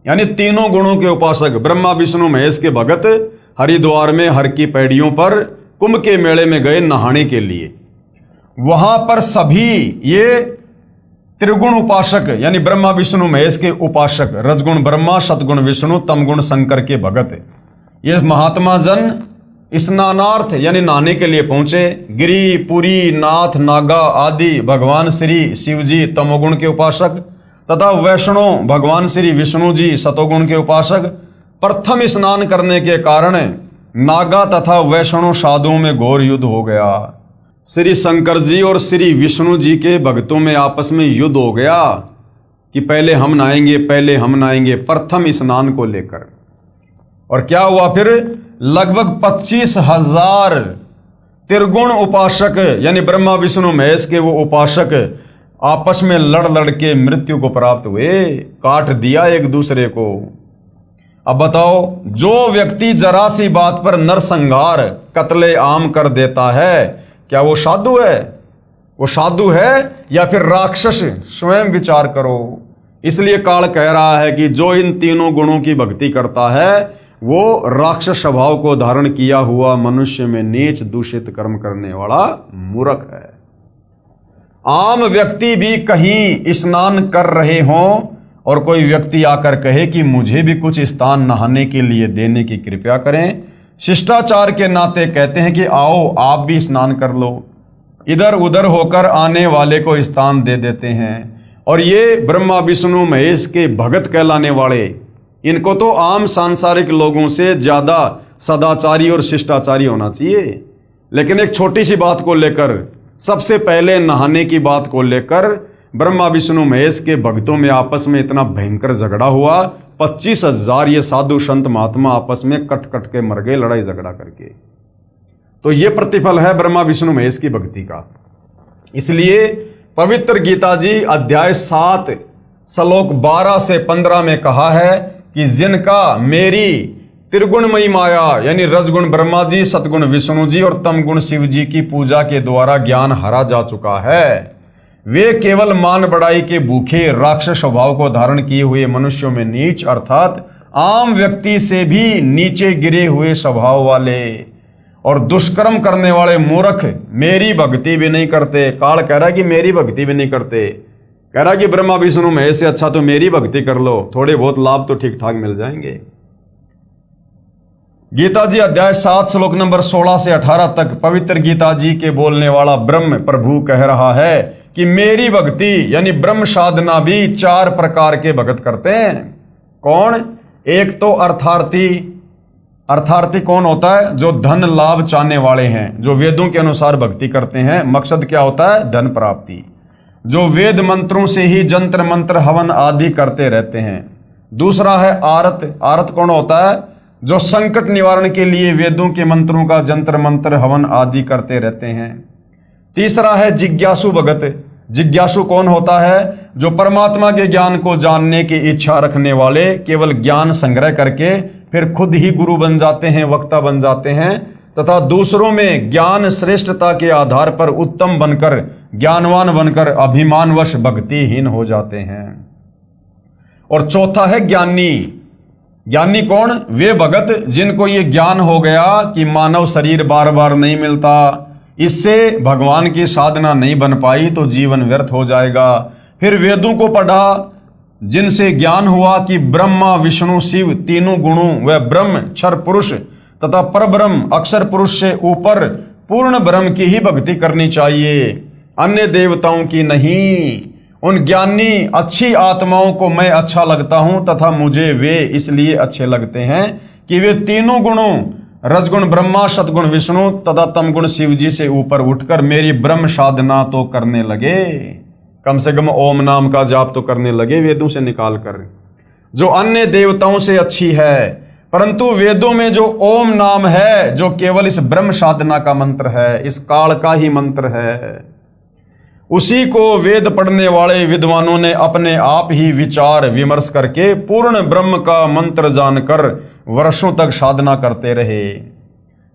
यानी तीनों गुणों के उपासक ब्रह्मा विष्णु महेश के भगत हरिद्वार में हर की पैड़ियों पर कुंभ के मेले में गए नहाने के लिए। वहां पर सभी ये त्रिगुण उपासक यानी ब्रह्मा विष्णु महेश के उपासक, रजगुण ब्रह्मा सतगुण विष्णु तमगुण शंकर के भगत, ये महात्मा जन स्नानार्थ यानी नहाने के लिए पहुंचे। गिरी पुरी नाथ नागा आदि भगवान श्री शिव जी तमोगुण के उपासक तथा वैष्णव भगवान श्री विष्णु जी सतोगुण के उपासक। प्रथम स्नान करने के कारण नागा तथा वैष्णव साधुओं में घोर युद्ध हो गया। श्री शंकर जी और श्री विष्णु जी के भक्तों में आपस में युद्ध हो गया कि पहले हम नहाएंगे प्रथम स्नान को लेकर। और क्या हुआ फिर, लगभग 25,000 त्रिगुण उपासक यानी ब्रह्मा विष्णु महेश के वो उपासक आपस में लड़ के मृत्यु को प्राप्त हुए, काट दिया एक दूसरे को। अब बताओ, जो व्यक्ति जरा सी बात पर नरसंहार कत्ले आम कर देता है, क्या वो साधु है? वो साधु है या फिर राक्षस? स्वयं विचार करो। इसलिए काल कह रहा है कि जो इन तीनों गुणों की भक्ति करता है वो राक्षस स्वभाव को धारण किया हुआ मनुष्य में नीच दूषित कर्म करने वाला मूर्ख है। आम व्यक्ति भी कहीं स्नान कर रहे हों और कोई व्यक्ति आकर कहे कि मुझे भी कुछ स्थान नहाने के लिए देने की कृपा करें, शिष्टाचार के नाते कहते हैं कि आओ आप भी स्नान कर लो। इधर उधर होकर आने वाले को स्थान दे देते हैं। और ये ब्रह्मा विष्णु महेश के भगत कहलाने वाले, इनको तो आम सांसारिक लोगों से ज़्यादा सदाचारी और शिष्टाचारी होना चाहिए। लेकिन एक छोटी सी बात को लेकर, सबसे पहले नहाने की बात को लेकर ब्रह्मा विष्णु महेश के भक्तों में आपस में इतना भयंकर झगड़ा हुआ, 25,000 ये साधु संत महात्मा आपस में कट कट के मर गए लड़ाई झगड़ा करके। तो ये प्रतिफल है ब्रह्मा विष्णु महेश की भक्ति का। इसलिए पवित्र गीता जी अध्याय 7 श्लोक 12 से 15 में कहा है कि जिनका मेरी त्रिगुणमयी माया यानी रजगुण ब्रह्मा जी, सतगुण विष्णु जी और तमगुण शिव जी की पूजा के द्वारा ज्ञान हरा जा चुका है, वे केवल मान बढ़ाई के भूखे राक्षस स्वभाव को धारण किए हुए मनुष्यों में नीच अर्थात आम व्यक्ति से भी नीचे गिरे हुए स्वभाव वाले और दुष्कर्म करने वाले मूर्ख मेरी भक्ति भी नहीं करते। काल कह रहा है कि मेरी भक्ति भी नहीं करते, कह रहा है कि ब्रह्मा विष्णु महेश से अच्छा तो मेरी भक्ति कर लो, थोड़े बहुत लाभ तो ठीक ठाक मिल जाएंगे। गीता जी अध्याय 7 श्लोक नंबर 16 से 18 तक पवित्र गीता जी के बोलने वाला ब्रह्म प्रभु कह रहा है कि मेरी भक्ति यानी ब्रह्म साधना भी 4 प्रकार के भगत करते हैं। कौन? एक तो अर्थार्थी। अर्थार्थी कौन होता है? जो धन लाभ चाहने वाले हैं, जो वेदों के अनुसार भक्ति करते हैं। मकसद क्या होता है? धन प्राप्ति। जो वेद मंत्रों से ही जंत्र मंत्र हवन आदि करते रहते हैं। दूसरा है आरत। आरत कौन होता है? जो संकट निवारण के लिए वेदों के मंत्रों का जंत्र मंत्र हवन आदि करते रहते हैं। तीसरा है जिज्ञासु भगत। जिज्ञासु कौन होता है? जो परमात्मा के ज्ञान को जानने की इच्छा रखने वाले, केवल ज्ञान संग्रह करके फिर खुद ही गुरु बन जाते हैं, वक्ता बन जाते हैं तथा दूसरों में ज्ञान श्रेष्ठता के आधार पर उत्तम बनकर, ज्ञानवान बनकर अभिमानवश भक्तिहीन हो जाते हैं। और चौथा है ज्ञानी। ज्ञानी कौन? वे भगत जिनको ये ज्ञान हो गया कि मानव शरीर बार बार नहीं मिलता, इससे भगवान की साधना नहीं बन पाई तो जीवन व्यर्थ हो जाएगा। फिर वेदों को पढ़ा, जिनसे ज्ञान हुआ कि ब्रह्मा विष्णु शिव तीनों गुणों व ब्रह्म क्षर पुरुष तथा परब्रह्म अक्षर पुरुष से ऊपर पूर्ण ब्रह्म की ही भक्ति करनी चाहिए, अन्य देवताओं की नहीं। उन ज्ञानी अच्छी आत्माओं को मैं अच्छा लगता हूं तथा मुझे वे इसलिए अच्छे लगते हैं कि वे तीनों गुणों रजगुण ब्रह्मा, सतगुण विष्णु तथा तमगुण शिव जी से ऊपर उठकर मेरी ब्रह्म साधना तो करने लगे, कम से कम ओम नाम का जाप तो करने लगे वेदों से निकाल कर, जो अन्य देवताओं से अच्छी है। परंतु वेदों में जो ओम नाम है, जो केवल इस ब्रह्म साधना का मंत्र है, इस काल का ही मंत्र है, उसी को वेद पढ़ने वाले विद्वानों ने अपने आप ही विचार विमर्श करके पूर्ण ब्रह्म का मंत्र जानकर वर्षों तक साधना करते रहे।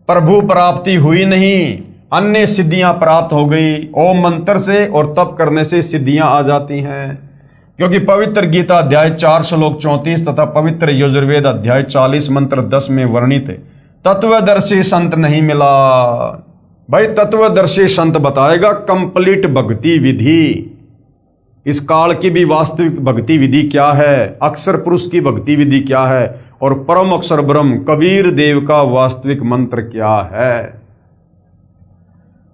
प्रभु प्राप्ति हुई नहीं, अन्य सिद्धियां प्राप्त हो गई। ओम मंत्र से और तप करने से सिद्धियां आ जाती हैं, क्योंकि पवित्र गीता अध्याय 4 श्लोक 34 तथा पवित्र यजुर्वेद अध्याय 40 मंत्र 10 में वर्णित तत्वदर्शी संत नहीं मिला। भाई तत्वदर्शी संत बताएगा कंप्लीट भक्ति विधि, इस काल की भी वास्तविक भक्ति विधि क्या है, अक्षर पुरुष की भक्ति विधि क्या है और परम अक्षर ब्रह्म कबीर देव का वास्तविक मंत्र क्या है।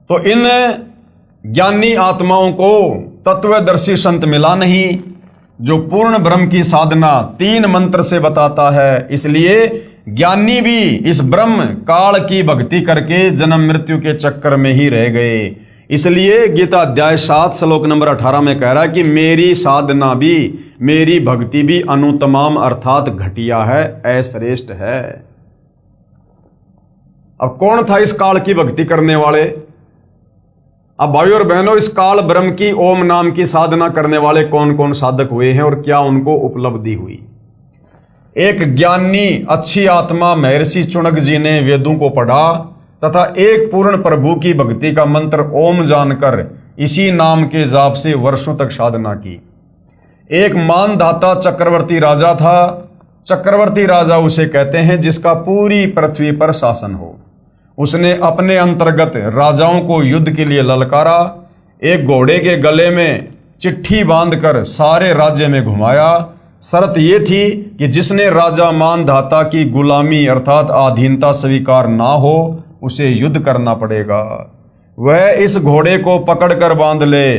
तो इन ज्ञानी आत्माओं को तत्वदर्शी संत मिला नहीं, जो पूर्ण ब्रह्म की साधना 3 मंत्र से बताता है। इसलिए ज्ञानी भी इस ब्रह्म काल की भक्ति करके जन्म मृत्यु के चक्कर में ही रह गए। इसलिए गीता अध्याय 7 श्लोक नंबर 18 में कह रहा है कि मेरी साधना भी, मेरी भक्ति भी अनुतमाम अर्थात घटिया है, अश्रेष्ठ है। अब कौन था इस काल की भक्ति करने वाले? अब भाइयों और बहनों, इस काल ब्रह्म की ओम नाम की साधना करने वाले कौन कौन साधक हुए हैं और क्या उनको उपलब्धि हुई? एक ज्ञानी अच्छी आत्मा महर्षि चुनक जी ने वेदों को पढ़ा तथा एक पूर्ण प्रभु की भक्ति का मंत्र ओम जानकर इसी नाम के जाप से वर्षों तक साधना की। एक मानधाता चक्रवर्ती राजा था। चक्रवर्ती राजा उसे कहते हैं जिसका पूरी पृथ्वी पर शासन हो। उसने अपने अंतर्गत राजाओं को युद्ध के लिए ललकारा, एक घोड़े के गले में चिट्ठी बांधकर सारे राज्य में घुमाया, शर्त ये थी कि जिसने राजा मानधाता की गुलामी अर्थात अधीनता स्वीकार ना हो उसे युद्ध करना पड़ेगा। वह इस घोड़े को पकड़कर बांध ले।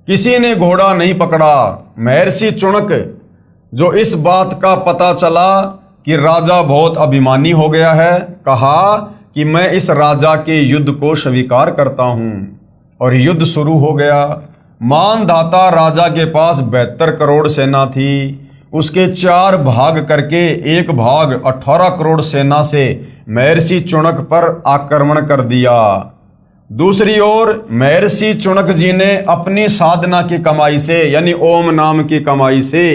किसी ने घोड़ा नहीं पकड़ा। महर्षि चुनक जो इस बात का पता चला कि राजा बहुत अभिमानी हो गया है, कहा कि मैं इस राजा के युद्ध को स्वीकार करता हूं। और युद्ध शुरू हो गया। मानधाता राजा के पास 72 करोड़ सेना थी। उसके 4 भाग करके एक भाग 18 करोड़ सेना से महर्षि चुनक पर आक्रमण कर दिया। दूसरी ओर महर्षि चुनक जी ने अपनी साधना की कमाई से यानी ओम नाम की कमाई से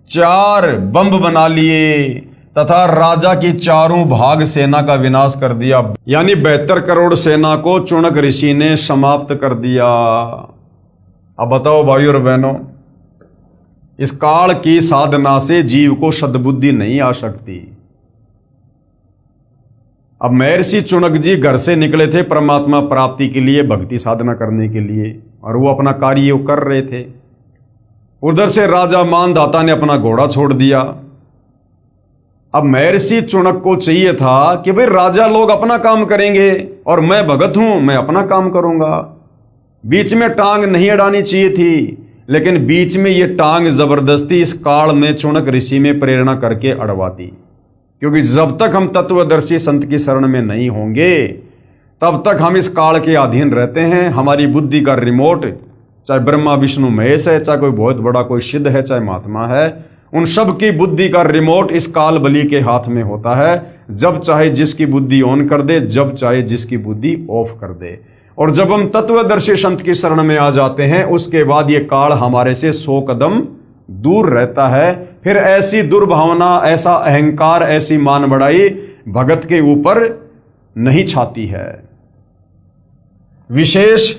4 बम बना लिए तथा राजा की चारों भाग सेना का विनाश कर दिया। यानी 72 करोड़ सेना को चुनक ऋषि ने समाप्त कर दिया। अब बताओ भाइयों और बहनों, इस काल की साधना से जीव को सद्बुद्धि नहीं आ सकती। अब महर्षि चुनक जी घर से निकले थे परमात्मा प्राप्ति के लिए, भक्ति साधना करने के लिए, और वो अपना कार्य कर रहे थे। उधर से राजा मानधाता ने अपना घोड़ा छोड़ दिया। अब महर्षि चुनक को चाहिए था कि भाई राजा लोग अपना काम करेंगे और मैं भगत हूं, मैं अपना काम करूंगा। बीच में टांग नहीं अड़ानी चाहिए थी, लेकिन बीच में ये टांग जबरदस्ती इस काल ने चुनक ऋषि में प्रेरणा करके अड़वा दी। क्योंकि जब तक हम तत्वदर्शी संत की शरण में नहीं होंगे तब तक हम इस काल के अधीन रहते हैं। हमारी बुद्धि का रिमोट, चाहे ब्रह्मा विष्णु महेश है, चाहे कोई बहुत बड़ा कोई सिद्ध है, चाहे महात्मा है, उन सब की बुद्धि का रिमोट इस काल बलि के हाथ में होता है। जब चाहे जिसकी बुद्धि ऑन कर दे, जब चाहे जिसकी बुद्धि ऑफ कर दे। और जब हम तत्वदर्शी संत की शरण में आ जाते हैं उसके बाद ये काल हमारे से 100 कदम दूर रहता है। फिर ऐसी दुर्भावना, ऐसा अहंकार, ऐसी मान बढ़ाई भगत के ऊपर नहीं छाती है। विशेष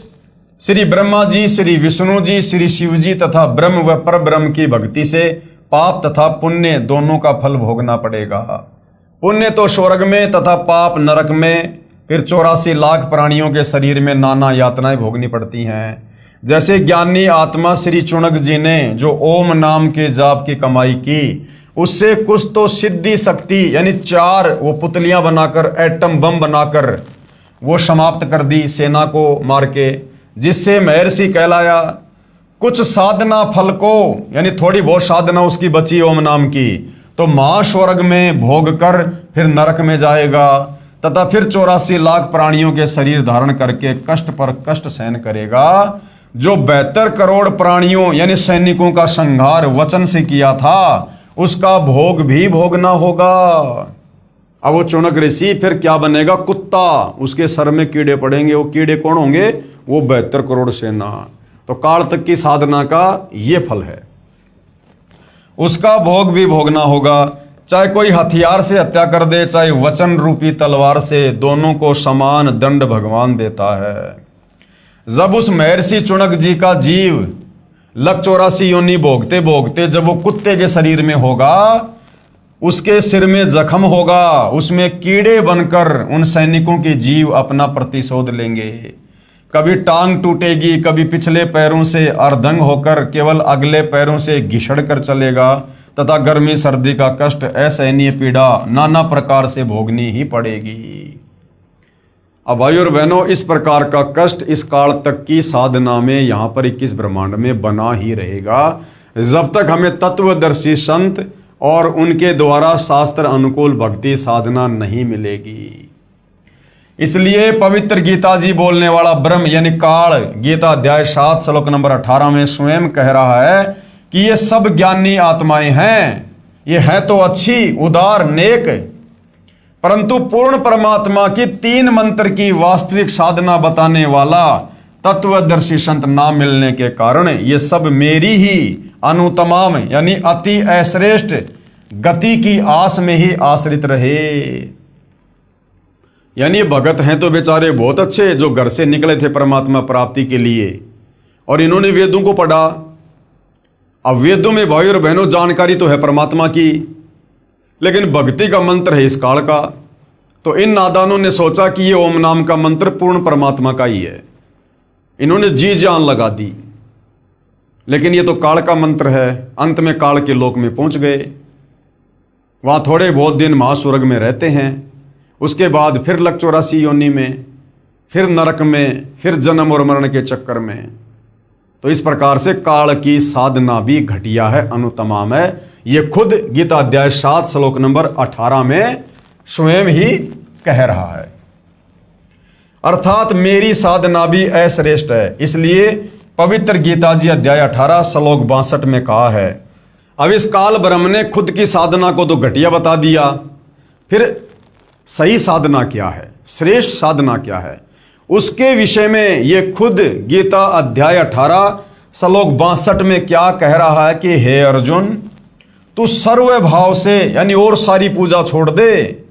श्री ब्रह्मा जी, श्री विष्णु जी, श्री शिव जी तथा ब्रह्म व परब्रह्म की भक्ति से पाप तथा पुण्य दोनों का फल भोगना पड़ेगा। पुण्य तो स्वर्ग में तथा पाप नरक में। फिर 84 लाख प्राणियों के शरीर में नाना यातनाएं भोगनी पड़ती हैं। जैसे ज्ञानी आत्मा श्री चुनक जी ने जो ओम नाम के जाप की कमाई की, उससे कुछ तो सिद्धि शक्ति यानी 4 वो पुतलियां बनाकर, एटम बम बनाकर वो समाप्त कर दी सेना को मार के, जिससे महर्षि कहलाया। कुछ साधना फल को यानी थोड़ी बहुत साधना उसकी बची ओम नाम की, तो महास्वर्ग में भोग कर फिर नरक में जाएगा तथा फिर 84 लाख प्राणियों के शरीर धारण करके कष्ट पर कष्ट सहन करेगा। जो 72 करोड़ प्राणियों यानी सैनिकों का संहार वचन से किया था उसका भोग भी भोगना होगा। अब वो चुनक ऋषि फिर क्या बनेगा? कुत्ता। उसके सर में कीड़े पड़ेंगे। वो कीड़े कौन होंगे? वो 72 करोड़ सेना। तो काल तक की साधना का ये फल है, उसका भोग भी भोगना होगा। चाहे कोई हथियार से हत्या कर दे, चाहे वचन रूपी तलवार से, दोनों को समान दंड भगवान देता है। जब उस महर्षि चुनक जी का जीव 184 योनि भोगते भोगते जब वो कुत्ते के शरीर में होगा, उसके सिर में जख्म होगा, उसमें कीड़े बनकर उन सैनिकों के जीव अपना प्रतिशोध लेंगे। कभी टांग टूटेगी, कभी पिछले पैरों से अर्धंग होकर केवल अगले पैरों से घिसड़ कर चलेगा तथा गर्मी सर्दी का कष्ट, असहनीय पीड़ा नाना प्रकार से भोगनी ही पड़ेगी। अब भाई और बहनों, इस प्रकार का कष्ट इस काल तक की साधना में यहाँ पर 21 ब्रह्मांड में बना ही रहेगा, जब तक हमें तत्वदर्शी संत और उनके द्वारा शास्त्र अनुकूल भक्ति साधना नहीं मिलेगी। इसलिए पवित्र गीता जी बोलने वाला ब्रह्म यानी काल, गीता अध्याय 7 श्लोक नंबर 18 में स्वयं कह रहा है कि ये सब ज्ञानी आत्माएं हैं, ये है तो अच्छी, उदार, नेक, परंतु पूर्ण परमात्मा की 3 मंत्र की वास्तविक साधना बताने वाला तत्वदर्शी संत ना मिलने के कारण ये सब मेरी ही अनुतमाम यानी अति अश्रेष्ठ गति की आस में ही आश्रित रहे। यानी भगत हैं तो बेचारे बहुत अच्छे, जो घर से निकले थे परमात्मा प्राप्ति के लिए और इन्होंने वेदों को पढ़ा। अब वेदों में भाई और बहनों जानकारी तो है परमात्मा की, लेकिन भक्ति का मंत्र है इस काल का। तो इन नादानों ने सोचा कि ये ओम नाम का मंत्र पूर्ण परमात्मा का ही है। इन्होंने जी जान लगा दी लेकिन ये तो काल का मंत्र है। अंत में काल के लोक में पहुंच गए, वहाँ थोड़े बहुत दिन महास्वर्ग में रहते हैं, उसके बाद फिर लक 84 योनि में, फिर नरक में, फिर जन्म और मरण के चक्कर में। तो इस प्रकार से काल की साधना भी घटिया है, अनुतमाम है। ये खुद गीता अध्याय 7 श्लोक नंबर 18 में स्वयं ही कह रहा है। अर्थात मेरी साधना भी अश्रेष्ठ है। इसलिए पवित्र गीता जी अध्याय 18 श्लोक 62 में कहा है। अब इस काल ब्रह्म ने खुद की साधना को तो घटिया बता दिया, फिर सही साधना क्या है, श्रेष्ठ साधना क्या है, उसके विषय में ये खुद गीता अध्याय 18 श्लोक 62 में क्या कह रहा है कि हे अर्जुन, तू सर्व भाव से यानी और सारी पूजा छोड़ दे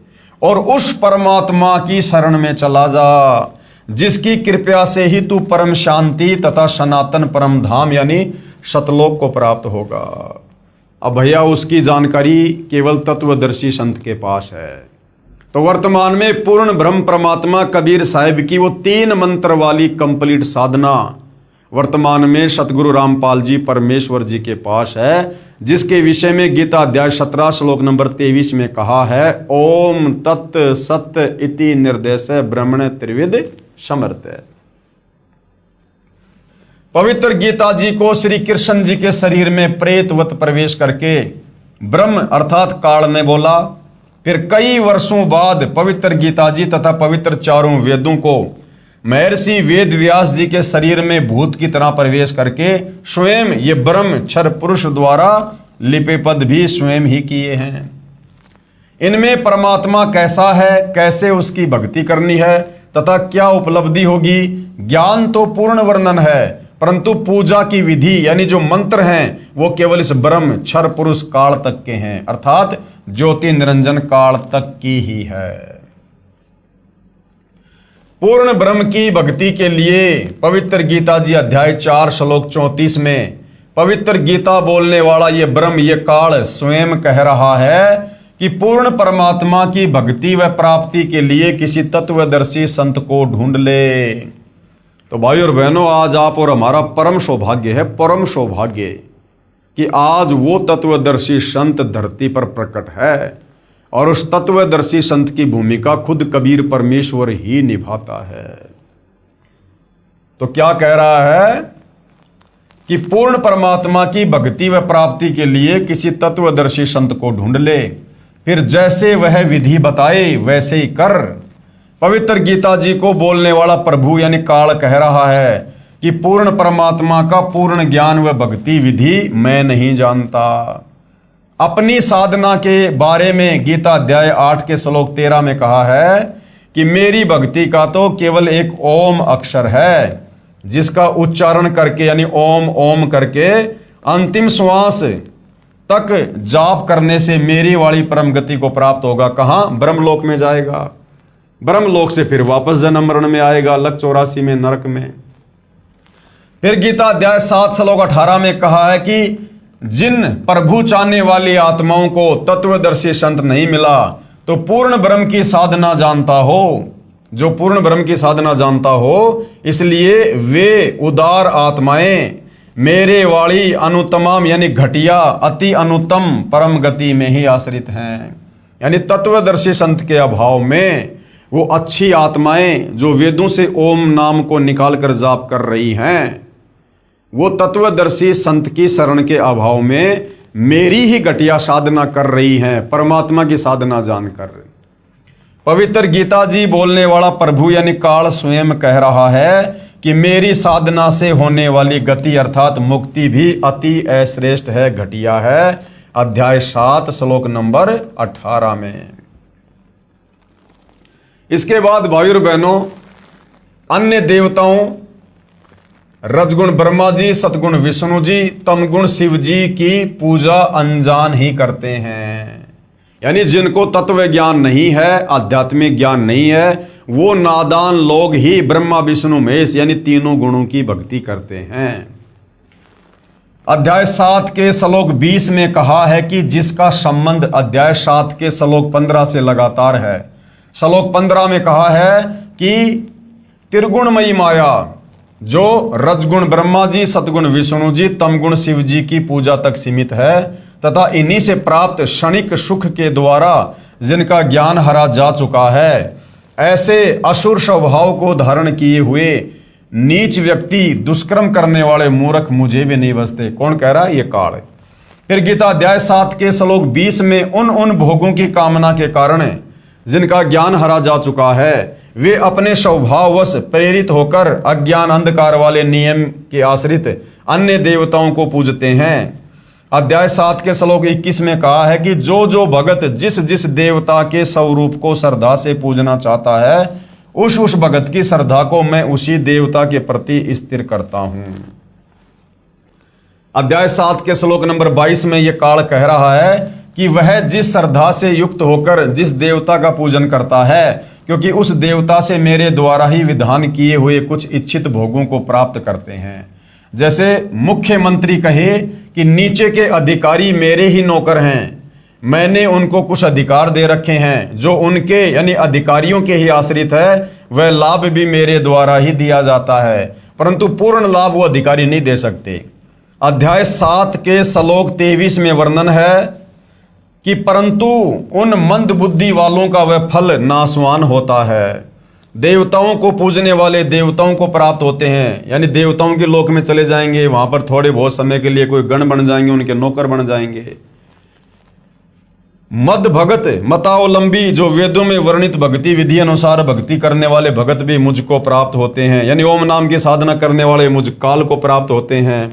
और उस परमात्मा की शरण में चला जा जिसकी कृपया से ही तू परम शांति तथा सनातन परम धाम यानी सतलोक को प्राप्त होगा। अब भैया उसकी जानकारी केवल तत्वदर्शी संत के पास है। तो वर्तमान में पूर्ण ब्रह्म परमात्मा कबीर साहिब की वो 3 मंत्र वाली कंप्लीट साधना वर्तमान में सतगुरु रामपाल जी परमेश्वर जी के पास है, जिसके विषय में गीता अध्याय 17 श्लोक नंबर 23 में कहा है, ओम तत् सत इति निर्देश ब्रह्मण त्रिविध समर्थ। पवित्र गीता जी को श्री कृष्ण जी के शरीर में प्रेतवत प्रवेश करके ब्रह्म अर्थात काल ने बोला। फिर कई वर्षों बाद पवित्र गीता जी तथा पवित्र चारों वेदों को महर्षि वेद व्यास जी के शरीर में भूत की तरह प्रवेश करके स्वयं ये ब्रह्म क्षर पुरुष द्वारा लिपि पद भी स्वयं ही किए हैं। इनमें परमात्मा कैसा है, कैसे उसकी भक्ति करनी है तथा क्या उपलब्धि होगी, ज्ञान तो पूर्ण वर्णन है, परंतु पूजा की विधि यानी जो मंत्र हैं वो केवल इस ब्रह्म क्षर पुरुष काल तक के हैं, अर्थात ज्योति निरंजन काल तक की ही है। पूर्ण ब्रह्म की भक्ति के लिए पवित्र गीता जी अध्याय 4 श्लोक 34 में पवित्र गीता बोलने वाला ये ब्रह्म ये काल स्वयं कह रहा है कि पूर्ण परमात्मा की भक्ति व प्राप्ति के लिए किसी तत्वदर्शी संत को ढूंढ ले। तो भाई और बहनों, आज आप और हमारा परम सौभाग्य है, परम सौभाग्य कि आज वो तत्वदर्शी संत धरती पर प्रकट है और उस तत्वदर्शी संत की भूमिका खुद कबीर परमेश्वर ही निभाता है। तो क्या कह रहा है कि पूर्ण परमात्मा की भक्ति व प्राप्ति के लिए किसी तत्वदर्शी संत को ढूंढ ले, फिर जैसे वह विधि बताए वैसे ही कर। पवित्र गीता जी को बोलने वाला प्रभु यानी काल कह रहा है कि पूर्ण परमात्मा का पूर्ण ज्ञान व भक्ति विधि मैं नहीं जानता। अपनी साधना के बारे में गीता अध्याय 8 के श्लोक 13 में कहा है कि मेरी भक्ति का तो केवल एक ओम अक्षर है, जिसका उच्चारण करके यानी ओम ओम करके अंतिम श्वास तक जाप करने से मेरी वाली परम गति को प्राप्त होगा। कहाँ? ब्रह्मलोक में जाएगा। ब्रह्मलोक से फिर वापस जन्म मरण में आएगा, लक 84 में नरक में। फिर गीता अध्याय 7 श्लोक 18 में कहा है कि जिन प्रभु चाहने वाली आत्माओं को तत्वदर्शी संत नहीं मिला तो पूर्ण ब्रह्म की साधना जानता हो, जो पूर्ण ब्रह्म की साधना जानता हो, इसलिए वे उदार आत्माएं मेरे वाली अनुतमाम यानी घटिया अति अनुत्तम परम गति में ही आश्रित हैं। यानी तत्वदर्शी संत के अभाव में वो अच्छी आत्माएं जो वेदों से ओम नाम को निकाल कर जाप कर रही हैं, वो तत्वदर्शी संत की शरण के अभाव में मेरी ही घटिया साधना कर रही हैं, परमात्मा की साधना जानकर। पवित्र गीता जी बोलने वाला प्रभु यानी काल स्वयं कह रहा है कि मेरी साधना से होने वाली गति अर्थात मुक्ति भी अति अश्रेष्ठ है, घटिया है। अध्याय 7 श्लोक नंबर 18 में। इसके बाद भाई और बहनों, अन्य देवताओं रजगुण ब्रह्मा जी, सतगुण विष्णु जी, तमगुण शिव जी की पूजा अनजान ही करते हैं। यानी जिनको तत्व ज्ञान नहीं है, आध्यात्मिक ज्ञान नहीं है, वो नादान लोग ही ब्रह्मा विष्णु महेश यानी तीनों गुणों की भक्ति करते हैं। अध्याय 7 के श्लोक 20 में कहा है कि जिसका संबंध अध्याय 7 के श्लोक 15 से लगातार है। श्लोक 15 में कहा है कि त्रिगुणमयी माया जो रजगुण ब्रह्मा जी, सतगुण विष्णु जी, तमगुण शिव जी की पूजा तक सीमित है तथा इन्हीं से प्राप्त क्षणिक सुख के द्वारा जिनका ज्ञान हरा जा चुका है, ऐसे असुर स्वभाव को धारण किए हुए नीच व्यक्ति, दुष्कर्म करने वाले मूर्ख मुझे भी नहीं बसते। कौन कह रहा है? ये काल। फिर गीता अध्याय 7 के श्लोक 20 में उन भोगों की कामना के कारण जिनका ज्ञान हरा जा चुका है, वे अपने स्वभाववश प्रेरित होकर अज्ञान अंधकार वाले नियम के आश्रित अन्य देवताओं को पूजते हैं। अध्याय 7 के श्लोक 21 में कहा है कि जो जो भगत जिस जिस देवता के स्वरूप को श्रद्धा से पूजना चाहता है, उस भगत की श्रद्धा को मैं उसी देवता के प्रति स्थिर करता हूं। अध्याय 7 के श्लोक नंबर 22 में यह काल कह रहा है कि वह जिस श्रद्धा से युक्त होकर जिस देवता का पूजन करता है, क्योंकि उस देवता से मेरे द्वारा ही विधान किए हुए कुछ इच्छित भोगों को प्राप्त करते हैं। जैसे मुख्यमंत्री कहे कि नीचे के अधिकारी मेरे ही नौकर हैं, मैंने उनको कुछ अधिकार दे रखे हैं जो उनके यानी अधिकारियों के ही आश्रित है, वह लाभ भी मेरे द्वारा ही दिया जाता है, परंतु पूर्ण लाभ वो अधिकारी नहीं दे सकते। अध्याय 7 के श्लोक 23 में वर्णन है कि परंतु उन मंद बुद्धि वालों का वह फल नाशवान होता है। देवताओं को पूजने वाले देवताओं को प्राप्त होते हैं, यानी देवताओं के लोक में चले जाएंगे, वहां पर थोड़े बहुत समय के लिए कोई गण बन जाएंगे, उनके नौकर बन जाएंगे। मद भगत मतावलंबी, जो वेदों में वर्णित भक्ति विधि अनुसार भक्ति करने वाले भगत भी मुझको प्राप्त होते हैं, यानी ओम नाम की साधना करने वाले मुझ काल को प्राप्त होते हैं,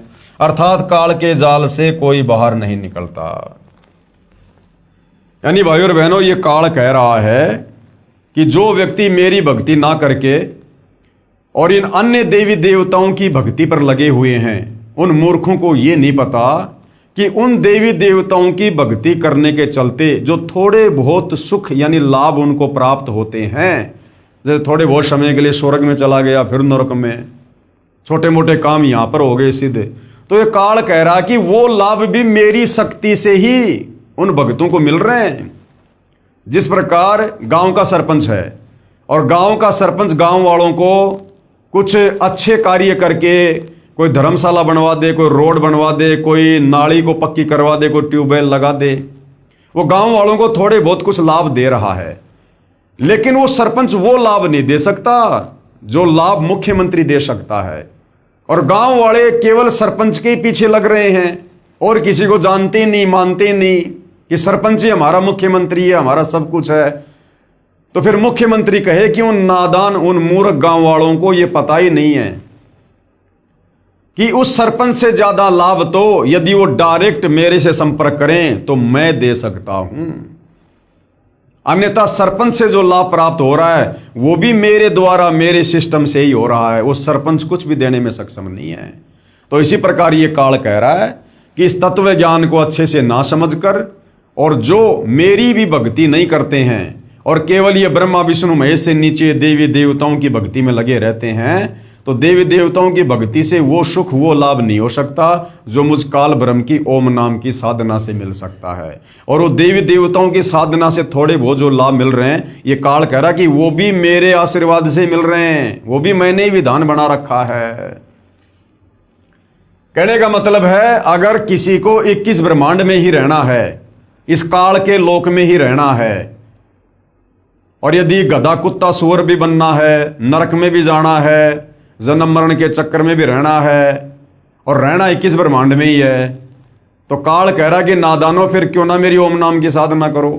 अर्थात काल के जाल से कोई बाहर नहीं निकलता। यानी भाइयों और बहनों, ये काल कह रहा है कि जो व्यक्ति मेरी भक्ति ना करके और इन अन्य देवी देवताओं की भक्ति पर लगे हुए हैं, उन मूर्खों को ये नहीं पता कि उन देवी देवताओं की भक्ति करने के चलते जो थोड़े बहुत सुख यानी लाभ उनको प्राप्त होते हैं, जैसे थोड़े बहुत समय के लिए स्वर्ग में चला गया, फिर नरक में, छोटे मोटे काम यहां पर हो गए सिद्ध, तो ये काल कह रहा कि वो लाभ भी मेरी शक्ति से ही उन भक्तों को मिल रहे हैं। जिस प्रकार गांव का सरपंच है और गांव का सरपंच गांव वालों को कुछ अच्छे कार्य करके कोई धर्मशाला बनवा दे, कोई रोड बनवा दे, कोई नाली को पक्की करवा दे, कोई ट्यूबवेल लगा दे, वो गांव वालों को थोड़े बहुत कुछ लाभ दे रहा है, लेकिन वो सरपंच वो लाभ नहीं दे सकता जो लाभ मुख्यमंत्री दे सकता है। और गांव वाले केवल सरपंच के ही पीछे लग रहे हैं और किसी को जानते नहीं, मानते नहीं कि सरपंच ही हमारा मुख्यमंत्री है, हमारा सब कुछ है। तो फिर मुख्यमंत्री कहे कि उन नादान, उन मूर्ख गांव वालों को यह पता ही नहीं है कि उस सरपंच से ज्यादा लाभ तो यदि वो डायरेक्ट मेरे से संपर्क करें तो मैं दे सकता हूं, अन्यथा सरपंच से जो लाभ प्राप्त हो रहा है वो भी मेरे द्वारा, मेरे सिस्टम से ही हो रहा है, वो सरपंच कुछ भी देने में सक्षम नहीं है। तो इसी प्रकार ये काल कह रहा है कि इस तत्व ज्ञान को अच्छे से ना समझकर और जो मेरी भी भक्ति नहीं करते हैं और केवल ये ब्रह्मा विष्णु महेश से नीचे देवी देवताओं की भक्ति में लगे रहते हैं, तो देवी देवताओं की भक्ति से वो सुख, वो लाभ नहीं हो सकता जो मुझ काल ब्रह्म की ओम नाम की साधना से मिल सकता है। और वो देवी देवताओं की साधना से थोड़े बहुत जो लाभ मिल रहे हैं, ये काल कह रहा कि वो भी मेरे आशीर्वाद से मिल रहे हैं, वो भी मैंने ही विधान बना रखा है। कहने का मतलब है, अगर किसी को 21 ब्रह्मांड में ही रहना है, इस काल के लोक में ही रहना है, और यदि गधा कुत्ता सुअर भी बनना है, नरक में भी जाना है, जन्म मरण के चक्कर में भी रहना है और रहना 21 ब्रह्मांड में ही है, तो काल कह रहा कि नादानो फिर क्यों ना मेरी ओम नाम की साधना करो।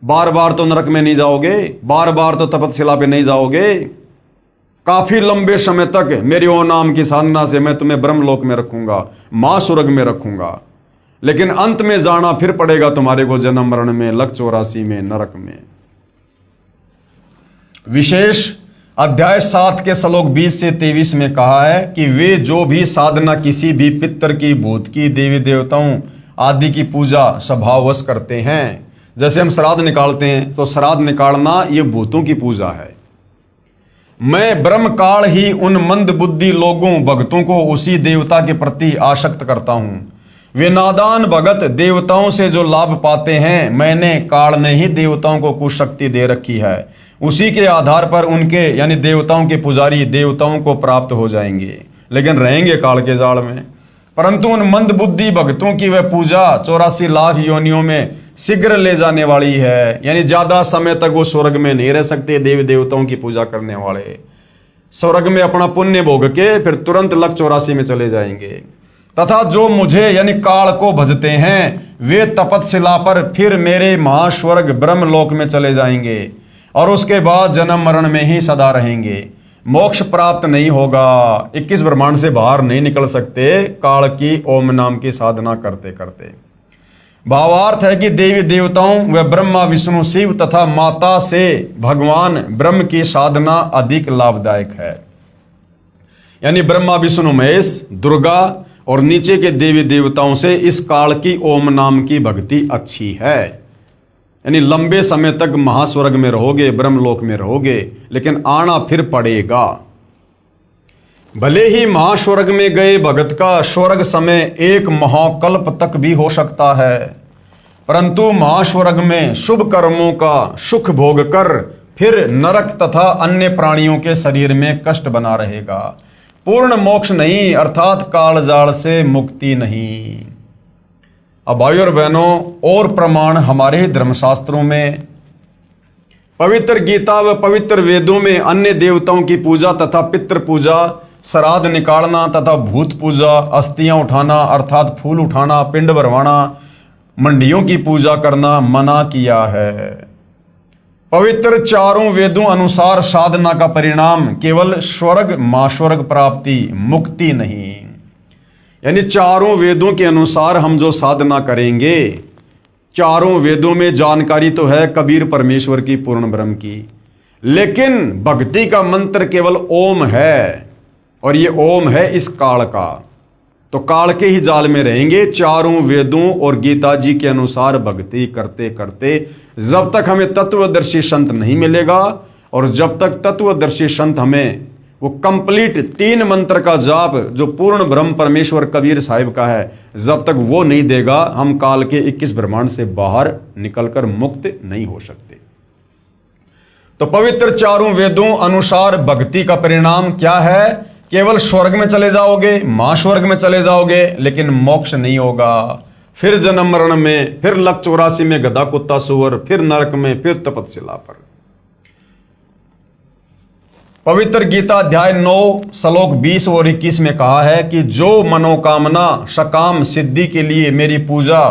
बार बार तो नरक में नहीं जाओगे, बार बार तो तपस्या पे नहीं जाओगे, काफी लंबे समय तक मेरी ओम नाम की साधना से मैं तुम्हें ब्रह्मलोक में रखूंगा, मां स्वर्ग में रखूंगा, लेकिन अंत में जाना फिर पड़ेगा तुम्हारे को जन्म मरण में, लक 84 में, नरक में। विशेष अध्याय 7 के श्लोक 20 से 23 में कहा है कि वे जो भी साधना किसी भी पितर की, भूत की, देवी देवताओं आदि की पूजा स्वभाववश करते हैं, जैसे हम श्राद्ध निकालते हैं तो श्राद्ध निकालना ये भूतों की पूजा है। मैं ब्रह्म काल ही उन मंद बुद्धि लोगों भक्तों को उसी देवता के प्रति आसक्त करता हूं। वे नादान भगत देवताओं से जो लाभ पाते हैं, मैंने काल ने ही देवताओं को कुछ शक्ति दे रखी है, उसी के आधार पर उनके यानी देवताओं के पुजारी देवताओं को प्राप्त हो जाएंगे। लेकिन रहेंगे काल के जाल में। परंतु उन मंदबुद्धि भक्तों की वह पूजा 84 लाख योनियों में शीघ्र ले जाने वाली है। यानी ज्यादा समय तक वो स्वर्ग में नहीं रह सकते। देवी देवताओं की पूजा करने वाले स्वर्ग में अपना पुण्य भोग के फिर तुरंत लक 84 में चले जाएंगे। तथा जो मुझे यानी काल को भजते हैं वे तपतशिला पर फिर मेरे महास्वर्ग ब्रह्मलोक में चले जाएंगे और उसके बाद जन्म मरण में ही सदा रहेंगे। मोक्ष प्राप्त नहीं होगा। 21 ब्रह्मांड से बाहर नहीं निकल सकते काल की ओम नाम की साधना करते करते। भावार्थ है कि देवी देवताओं व ब्रह्मा विष्णु शिव तथा माता से भगवान ब्रह्म की साधना अधिक लाभदायक है। यानी ब्रह्मा विष्णु महेश दुर्गा और नीचे के देवी देवताओं से इस काल की ओम नाम की भक्ति अच्छी है। यानी लंबे समय तक महास्वर्ग में रहोगे, ब्रह्मलोक में रहोगे, लेकिन आना फिर पड़ेगा। भले ही महास्वर्ग में गए भगत का स्वर्ग समय 1 महाकल्प तक भी हो सकता है, परंतु महास्वर्ग में शुभ कर्मों का सुख भोग कर फिर नरक तथा अन्य प्राणियों के शरीर में कष्ट बना रहेगा। पूर्ण मोक्ष नहीं, अर्थात कालजाल से मुक्ति नहीं। अब भाइयों और बहनों, और प्रमाण हमारे धर्मशास्त्रों में, पवित्र गीता व पवित्र वेदों में अन्य देवताओं की पूजा तथा पितृ पूजा, श्राद्ध निकालना तथा भूत पूजा, अस्थियां उठाना अर्थात फूल उठाना, पिंड भरवाना, मंडियों की पूजा करना मना किया है। पवित्र चारों वेदों अनुसार साधना का परिणाम केवल स्वर्ग महास्वर्ग प्राप्ति, मुक्ति नहीं। यानी चारों वेदों के अनुसार हम जो साधना करेंगे, चारों वेदों में जानकारी तो है कबीर परमेश्वर की, पूर्ण ब्रह्म की, लेकिन भक्ति का मंत्र केवल ओम है और ये ओम है इस काल का। तो काल के ही जाल में रहेंगे चारों वेदों और गीता जी के अनुसार भक्ति करते करते, जब तक हमें तत्वदर्शी संत नहीं मिलेगा और जब तक तत्वदर्शी संत हमें वो कंप्लीट 3 मंत्र का जाप जो पूर्ण ब्रह्म परमेश्वर कबीर साहिब का है, जब तक वो नहीं देगा, हम काल के 21 ब्रह्मांड से बाहर निकलकर मुक्त नहीं हो सकते। तो पवित्र चारों वेदों अनुसार भक्ति का परिणाम क्या है? केवल स्वर्ग में चले जाओगे, महास्वर्ग में चले जाओगे, लेकिन मोक्ष नहीं होगा। फिर जन्म मरण में, फिर लक 84 में गधा कुत्ता सुअर, फिर नरक में, फिर तपतशिला पर। पवित्र गीता अध्याय 9 श्लोक 20 और 21 में कहा है कि जो मनोकामना सकाम सिद्धि के लिए मेरी पूजा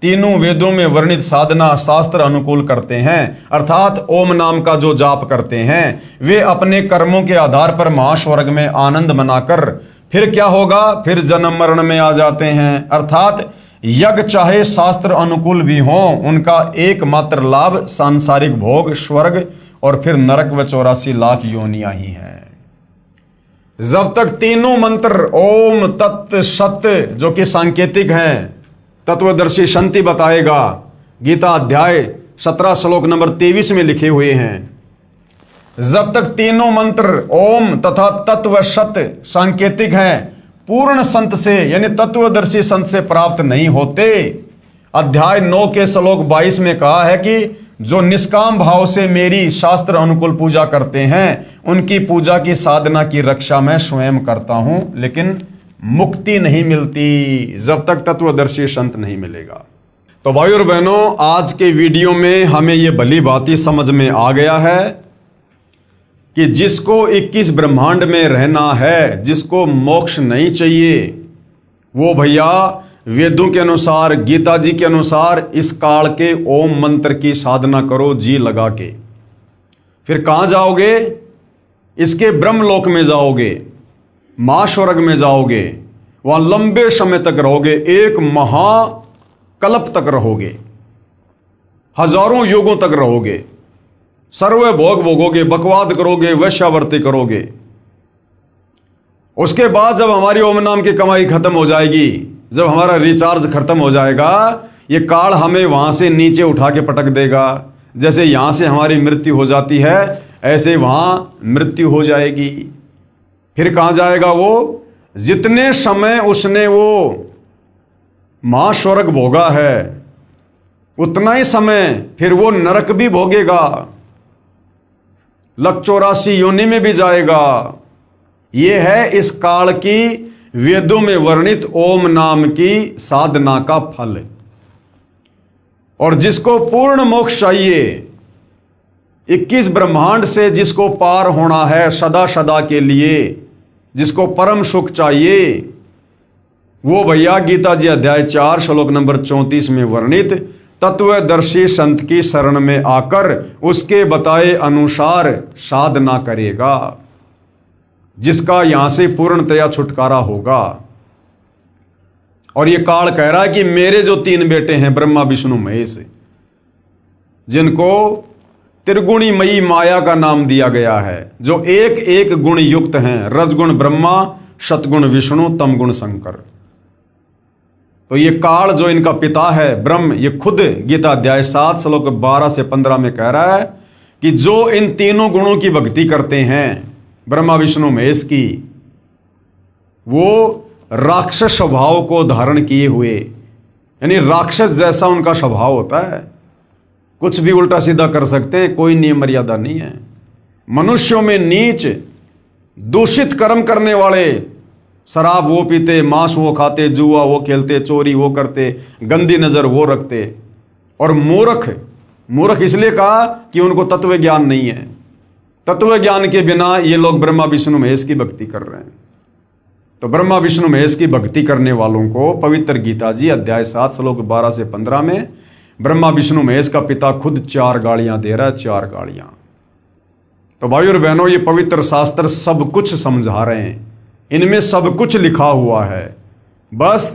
तीनों वेदों में वर्णित साधना शास्त्र अनुकूल करते हैं, अर्थात ओम नाम का जो जाप करते हैं, वे अपने कर्मों के आधार पर महास्वर्ग में आनंद मनाकर फिर क्या होगा? फिर जन्म मरण में आ जाते हैं। अर्थात यज्ञ चाहे शास्त्र अनुकूल भी हो, उनका एकमात्र लाभ सांसारिक भोग, स्वर्ग और फिर नरक व 84 लाख योनियां ही हैं। जब तक तीनों मंत्र ओम तत् सत्य जो कि सांकेतिक हैं, तत्वदर्शी संति बताएगा, गीता अध्याय 17 श्लोक नंबर 23 में लिखे हुए हैं। जब तक तीनों मंत्र ओम तथा तत्व सत्य सांकेतिक हैं, पूर्ण संत से यानी तत्वदर्शी संत से प्राप्त नहीं होते। अध्याय 9 के श्लोक 22 में कहा है कि जो निष्काम भाव से मेरी शास्त्र अनुकूल पूजा करते हैं, उनकी पूजा की साधना की रक्षा मैं स्वयं करता हूं, लेकिन मुक्ति नहीं मिलती जब तक तत्वदर्शी संत नहीं मिलेगा। तो भाई और बहनों, आज के वीडियो में हमें यह भली भांति समझ में आ गया है कि जिसको 21 ब्रह्मांड में रहना है, जिसको मोक्ष नहीं चाहिए, वो भैया वेदों के अनुसार, गीता जी के अनुसार इस काल के ओम मंत्र की साधना करो जी लगा के। फिर कहां जाओगे? इसके ब्रह्मलोक में जाओगे, महास्वर्ग में जाओगे, वहां लंबे समय तक रहोगे, 1 महाकल्प तक रहोगे, हजारों युगों तक रहोगे, सर्व भोग भोगोगे, बकवाद करोगे, वैश्यावर्ती करोगे। उसके बाद जब हमारी ओम नाम की कमाई खत्म हो जाएगी, जब हमारा रिचार्ज खत्म हो जाएगा, ये काल हमें वहां से नीचे उठा के पटक देगा। जैसे यहां से हमारी मृत्यु हो जाती है, ऐसे वहां मृत्यु हो जाएगी। फिर कहां जाएगा वो? जितने समय उसने वो महास्वर्ग भोगा है, उतना ही समय फिर वो नरक भी भोगेगा, लक 84 योनि में भी जाएगा, ये है इस काल की वेदों में वर्णित ओम नाम की साधना का फल। और जिसको पूर्ण मोक्ष चाहिए, 21 ब्रह्मांड से जिसको पार होना है सदा सदा के लिए, जिसको परम सुख चाहिए, वो भैया गीता जी अध्याय 4 श्लोक नंबर 34 में वर्णित तत्वदर्शी संत की शरण में आकर उसके बताए अनुसार साधना करेगा, जिसका यहां से पूर्णतया छुटकारा होगा। और ये काल कह रहा है कि मेरे जो 3 बेटे हैं ब्रह्मा विष्णु महेश, जिनको त्रिगुणी मयी माया का नाम दिया गया है, जो एक एक गुण युक्त हैं, रजगुण ब्रह्मा, सतगुण विष्णु, तमगुण शंकर। तो ये काल जो इनका पिता है ब्रह्म, ये खुद गीता अध्याय 7 श्लोक 12 से 15 में कह रहा है कि जो इन तीनों गुणों की भक्ति करते हैं ब्रह्मा विष्णु महेश की, वो राक्षस स्वभाव को धारण किए हुए, यानी राक्षस जैसा उनका स्वभाव होता है, कुछ भी उल्टा सीधा कर सकते हैं, कोई नियम मर्यादा नहीं है। मनुष्यों में नीच दूषित कर्म करने वाले, शराब वो पीते, मांस वो खाते, जुआ वो खेलते, चोरी वो करते, गंदी नजर वो रखते। और मूर्ख इसलिए कहा कि उनको तत्व ज्ञान नहीं है। तत्व ज्ञान के बिना ये लोग ब्रह्मा विष्णु महेश की भक्ति कर रहे हैं। तो ब्रह्मा विष्णु महेश की भक्ति करने वालों को पवित्र गीता जी अध्याय 7 श्लोक 12 से 15 में ब्रह्मा विष्णु महेश का पिता खुद 4 गालियां दे रहा है, 4 गालियां। तो भाई और बहनों, ये पवित्र शास्त्र सब कुछ समझा रहे हैं, इनमें सब कुछ लिखा हुआ है। बस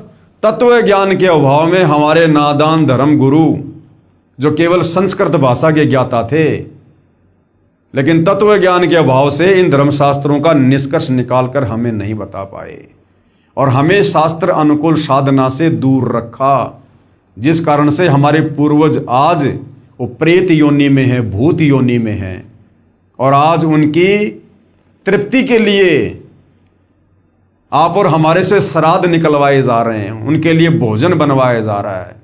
तत्व ज्ञान के अभाव में हमारे नादान धर्म गुरु, जो केवल संस्कृत भाषा के ज्ञाता थे, लेकिन तत्व ज्ञान के अभाव से इन धर्मशास्त्रों का निष्कर्ष निकालकर हमें नहीं बता पाए और हमें शास्त्र अनुकूल साधना से दूर रखा, जिस कारण से हमारे पूर्वज आज वो प्रेत योनि में हैं, भूत योनि में हैं, और आज उनकी तृप्ति के लिए आप और हमारे से श्राद्ध निकलवाए जा रहे हैं, उनके लिए भोजन बनवाया जा रहा है।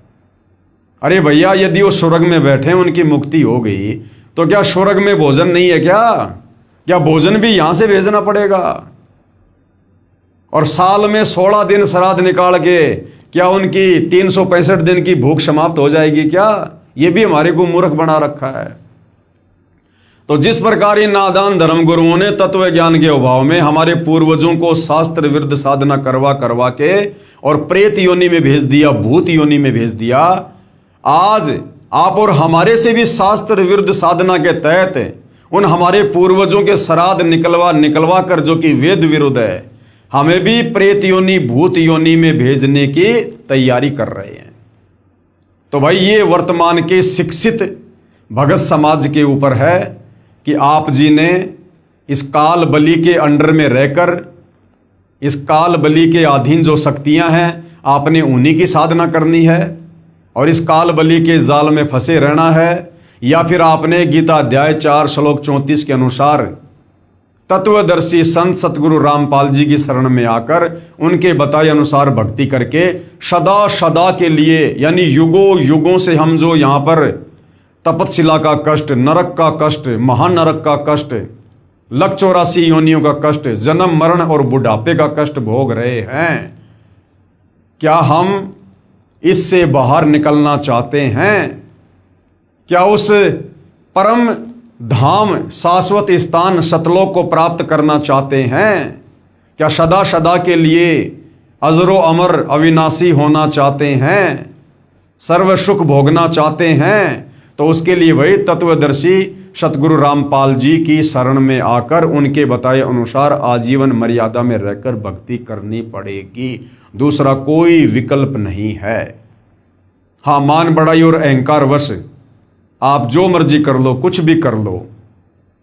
अरे भैया, यदि वो स्वर्ग में बैठे, उनकी मुक्ति हो गई, तो क्या स्वर्ग में भोजन नहीं है क्या भोजन भी यहां से भेजना पड़ेगा? और साल में 16 दिन श्राद्ध निकाल के क्या उनकी 365 दिन की भूख समाप्त हो जाएगी क्या? ये भी हमारे को मूर्ख बना रखा है। तो जिस प्रकार इन नादान धर्म गुरुओं ने तत्व ज्ञान के अभाव में हमारे पूर्वजों को शास्त्र विरुद्ध साधना करवा के और प्रेत योनि में भेज दिया, भूत योनि में भेज दिया, आज आप और हमारे से भी शास्त्र विरुद्ध साधना के तहत उन हमारे पूर्वजों के श्राद्ध निकलवा कर, जो कि वेद विरुद्ध है, हमें भी प्रेत योनि, भूत योनि में भेजने की तैयारी कर रहे हैं। तो भाई, ये वर्तमान के शिक्षित भगत समाज के ऊपर है कि आप जी ने इस काल बलि के अंडर में रहकर, इस काल बलि के अधीन जो शक्तियां हैं, आपने उन्हीं की साधना करनी है और इस काल बलि के जाल में फंसे रहना है, या फिर आपने गीता अध्याय 4 श्लोक 34 के अनुसार तत्वदर्शी संत सतगुरु रामपाल जी की शरण में आकर उनके बताए अनुसार भक्ति करके सदा सदा के लिए, यानी युगों युगों से हम जो यहाँ पर तपतशिला का कष्ट, नरक का कष्ट, महानरक का कष्ट, लख 84 योनियों का कष्ट, जन्म मरण और बुढ़ापे का कष्ट भोग रहे हैं, क्या हम इससे बाहर निकलना चाहते हैं? क्या उस परम धाम, शाश्वत स्थान, सतलोक को प्राप्त करना चाहते हैं? क्या सदा सदा के लिए अजरो अमर अविनाशी होना चाहते हैं? सर्व सुख भोगना चाहते हैं? तो उसके लिए भाई तत्वदर्शी सतगुरु रामपाल जी की शरण में आकर उनके बताए अनुसार आजीवन मर्यादा में रहकर भक्ति करनी पड़ेगी, दूसरा कोई विकल्प नहीं है। हाँ, मान बढ़ाई और अहंकार वश आप जो मर्जी कर लो, कुछ भी कर लो,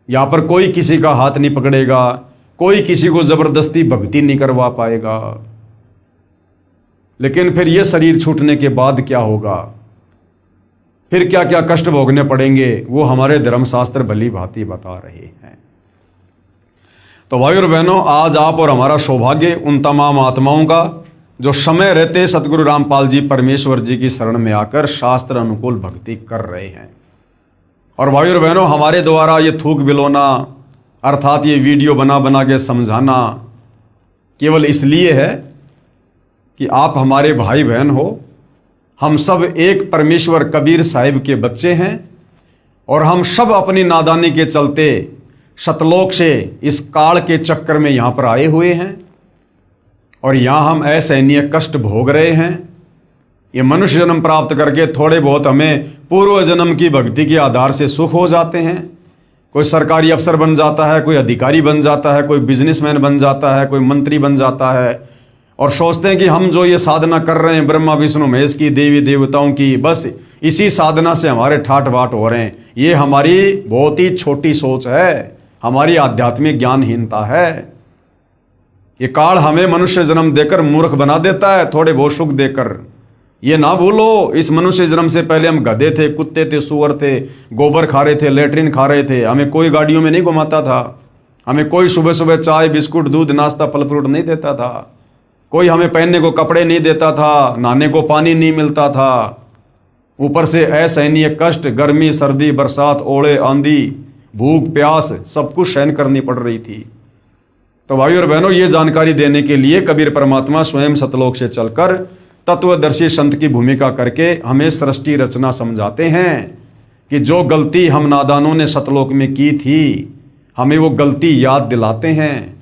यहाँ पर कोई किसी का हाथ नहीं पकड़ेगा, कोई किसी को जबरदस्ती भक्ति नहीं करवा पाएगा। लेकिन फिर ये शरीर छूटने के बाद क्या होगा, फिर क्या क्या कष्ट भोगने पड़ेंगे, वो हमारे धर्मशास्त्र भली भांति बता रहे हैं। तो भाई और बहनों, आज आप और हमारा सौभाग्य उन तमाम आत्माओं का जो समय रहते सतगुरु रामपाल जी परमेश्वर जी की शरण में आकर शास्त्र अनुकूल भक्ति कर रहे हैं। और भाई और बहनों, हमारे द्वारा ये थूक बिलोना, अर्थात ये वीडियो बना बना के समझाना केवल इसलिए है कि आप हमारे भाई बहन हो। हम सब एक परमेश्वर कबीर साहिब के बच्चे हैं और हम सब अपनी नादानी के चलते सतलोक से इस काल के चक्कर में यहाँ पर आए हुए हैं और यहाँ हम असहनीय कष्ट भोग रहे हैं। ये मनुष्य जन्म प्राप्त करके थोड़े बहुत हमें पूर्व जन्म की भक्ति के आधार से सुख हो जाते हैं। कोई सरकारी अफसर बन जाता है, कोई अधिकारी बन जाता है, कोई बिजनेसमैन बन जाता है, कोई मंत्री बन जाता है और सोचते हैं कि हम जो ये साधना कर रहे हैं ब्रह्मा विष्णु महेश की, देवी देवताओं की, बस इसी साधना से हमारे ठाट बाट हो रहे हैं। ये हमारी बहुत ही छोटी सोच है, हमारी आध्यात्मिक ज्ञानहीनता है। ये काल हमें मनुष्य जन्म देकर मूर्ख बना देता है, थोड़े बहुत सुख देकर। ये ना भूलो, इस मनुष्य जन्म से पहले हम गधे थे, कुत्ते थे, सुअर थे, गोबर खा रहे थे, लेट्रिन खा रहे थे। हमें कोई गाड़ियों में नहीं घुमाता था, हमें कोई सुबह सुबह चाय बिस्कुट दूध नाश्ता फल फ्रूट नहीं देता था, कोई हमें पहनने को कपड़े नहीं देता था, नहाने को पानी नहीं मिलता था। ऊपर से असहनीय कष्ट, गर्मी सर्दी बरसात ओले आंधी भूख प्यास सब कुछ सहन करनी पड़ रही थी। तो भाइयों और बहनों, ये जानकारी देने के लिए कबीर परमात्मा स्वयं सतलोक से चलकर तत्वदर्शी संत की भूमिका करके हमें सृष्टि रचना समझाते हैं कि जो गलती हम नादानों ने सतलोक में की थी हमें वो गलती याद दिलाते हैं।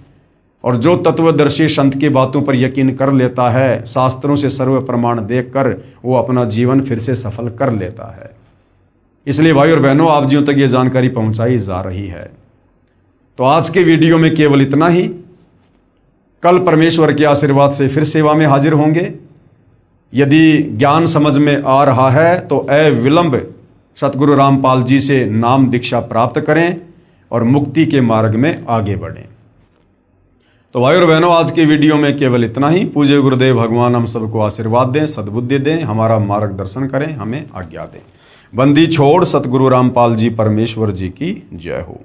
और जो तत्वदर्शी संत की बातों पर यकीन कर लेता है, शास्त्रों से सर्व प्रमाण देखकर वो अपना जीवन फिर से सफल कर लेता है। इसलिए भाई और बहनों, आप जियों तक ये जानकारी पहुंचाई जा रही है। तो आज के वीडियो में केवल इतना ही। कल परमेश्वर के आशीर्वाद से फिर सेवा में हाजिर होंगे। यदि ज्ञान समझ में आ रहा है तो अविलंब सतगुरु रामपाल जी से नाम दीक्षा प्राप्त करें और मुक्ति के मार्ग में आगे बढ़ें। तो भाई और बहनों, आज के वीडियो में केवल इतना ही। पूज्य गुरुदेव भगवान हम सबको आशीर्वाद दें, सद्बुद्धि दें, हमारा मार्गदर्शन करें, हमें आज्ञा दें। बंदी छोड़ सतगुरु रामपाल जी परमेश्वर जी की जय हो।